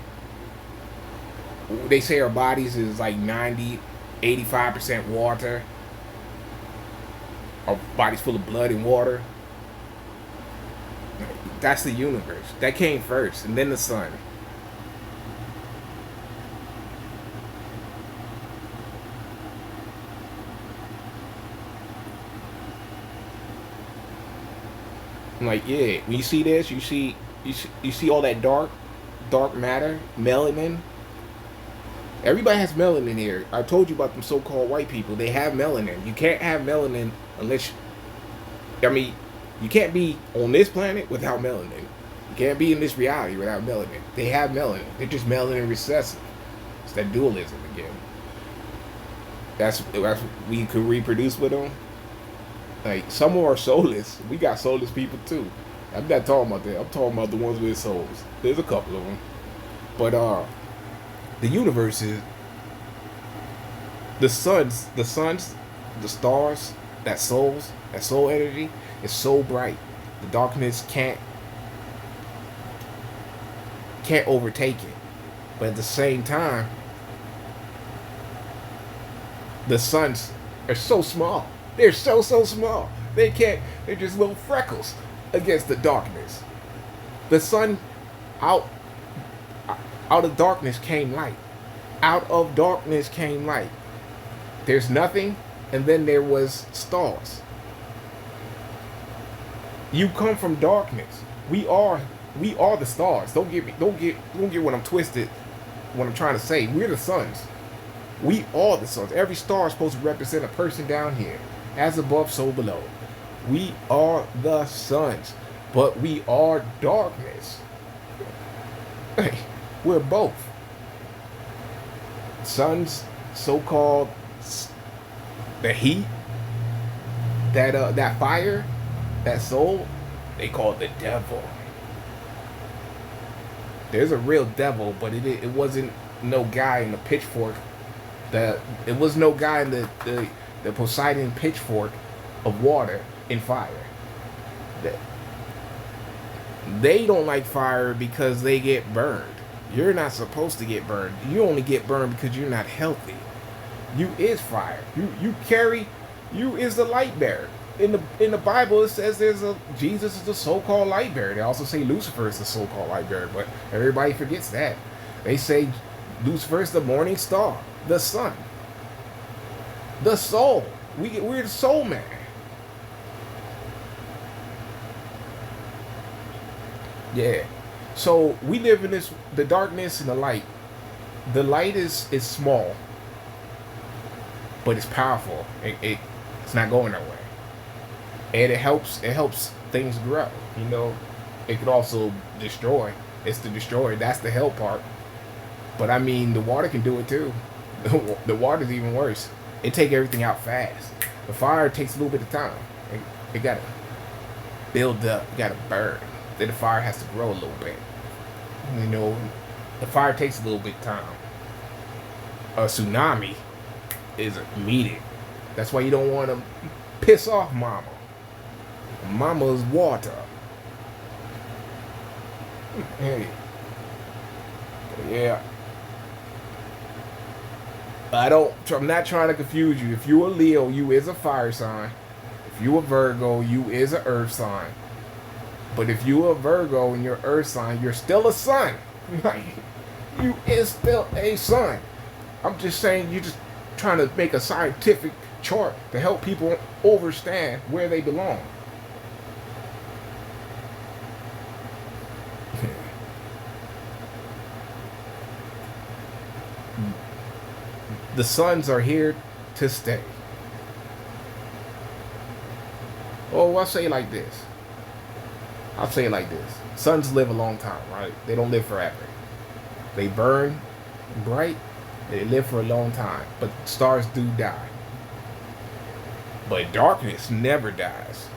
[SPEAKER 1] They say our bodies is like 85% water. Our body's full of blood and water. That's the universe. That came first, and then the sun. I'm like, yeah, when you see this, you see all that dark matter, melanin. Everybody has melanin here. I told you about them so-called white people. They have melanin. You can't have melanin unless, you can't be on this planet without melanin. You can't be in this reality without melanin. They have melanin. They're just melanin recessive. It's that dualism again. That's we could reproduce with them. Like, some are soulless. We got soulless people too. I'm not talking about that. I'm talking about the ones with souls. There's a couple of them. But the universe is the stars, that soul energy is so bright. The darkness can't overtake it. But at the same time, the suns are so small. They're so small. They're just little freckles against the darkness. The sun, out of darkness came light. Out of darkness came light. There's nothing, and then there was stars. You come from darkness. We are the stars. Don't get what I'm twisted. What I'm trying to say. We're the suns. We are the suns. Every star is supposed to represent a person down here. As above, so below. We are the suns, but we are darkness. Hey, we're both. Suns, so-called, the heat, that fire, that soul, they call it the devil. There's a real devil, but it wasn't no guy in the pitchfork. It was no guy in the Poseidon pitchfork of water and fire. They don't like fire because they get burned. You're not supposed to get burned. You only get burned because you're not healthy. You is fire. You is the light bearer. In the Bible it says Jesus is the so-called light bearer. They also say Lucifer is the so-called light bearer, but everybody forgets that. They say Lucifer is the morning star, the sun. The soul. We're the soul man. Yeah. So we live in the darkness and the light. The light is small, but it's powerful. It's not going nowhere. And it helps things grow. It could also destroy. It's the destroyer. That's the hell part. But I mean, the water can do it too. The water's even worse. It take everything out fast. The fire takes a little bit of time. It gotta build up. It gotta burn. Then the fire has to grow a little bit. The fire takes a little bit of time. A tsunami is immediate. That's why you don't want to piss off mama. Mama's water. Hey. Yeah. I'm not trying to confuse you. If you're a Leo, you is a fire sign. If you're a Virgo, you is an earth sign. But if you're a Virgo and you're earth sign, you're still a sun. You is still a sun. I'm just saying, you're just trying to make a scientific chart to help people understand where they belong. The suns are here to stay. Oh, I'll say it like this. Suns live a long time, right? They don't live forever. They burn bright. They live for a long time, but stars do die. But darkness never dies.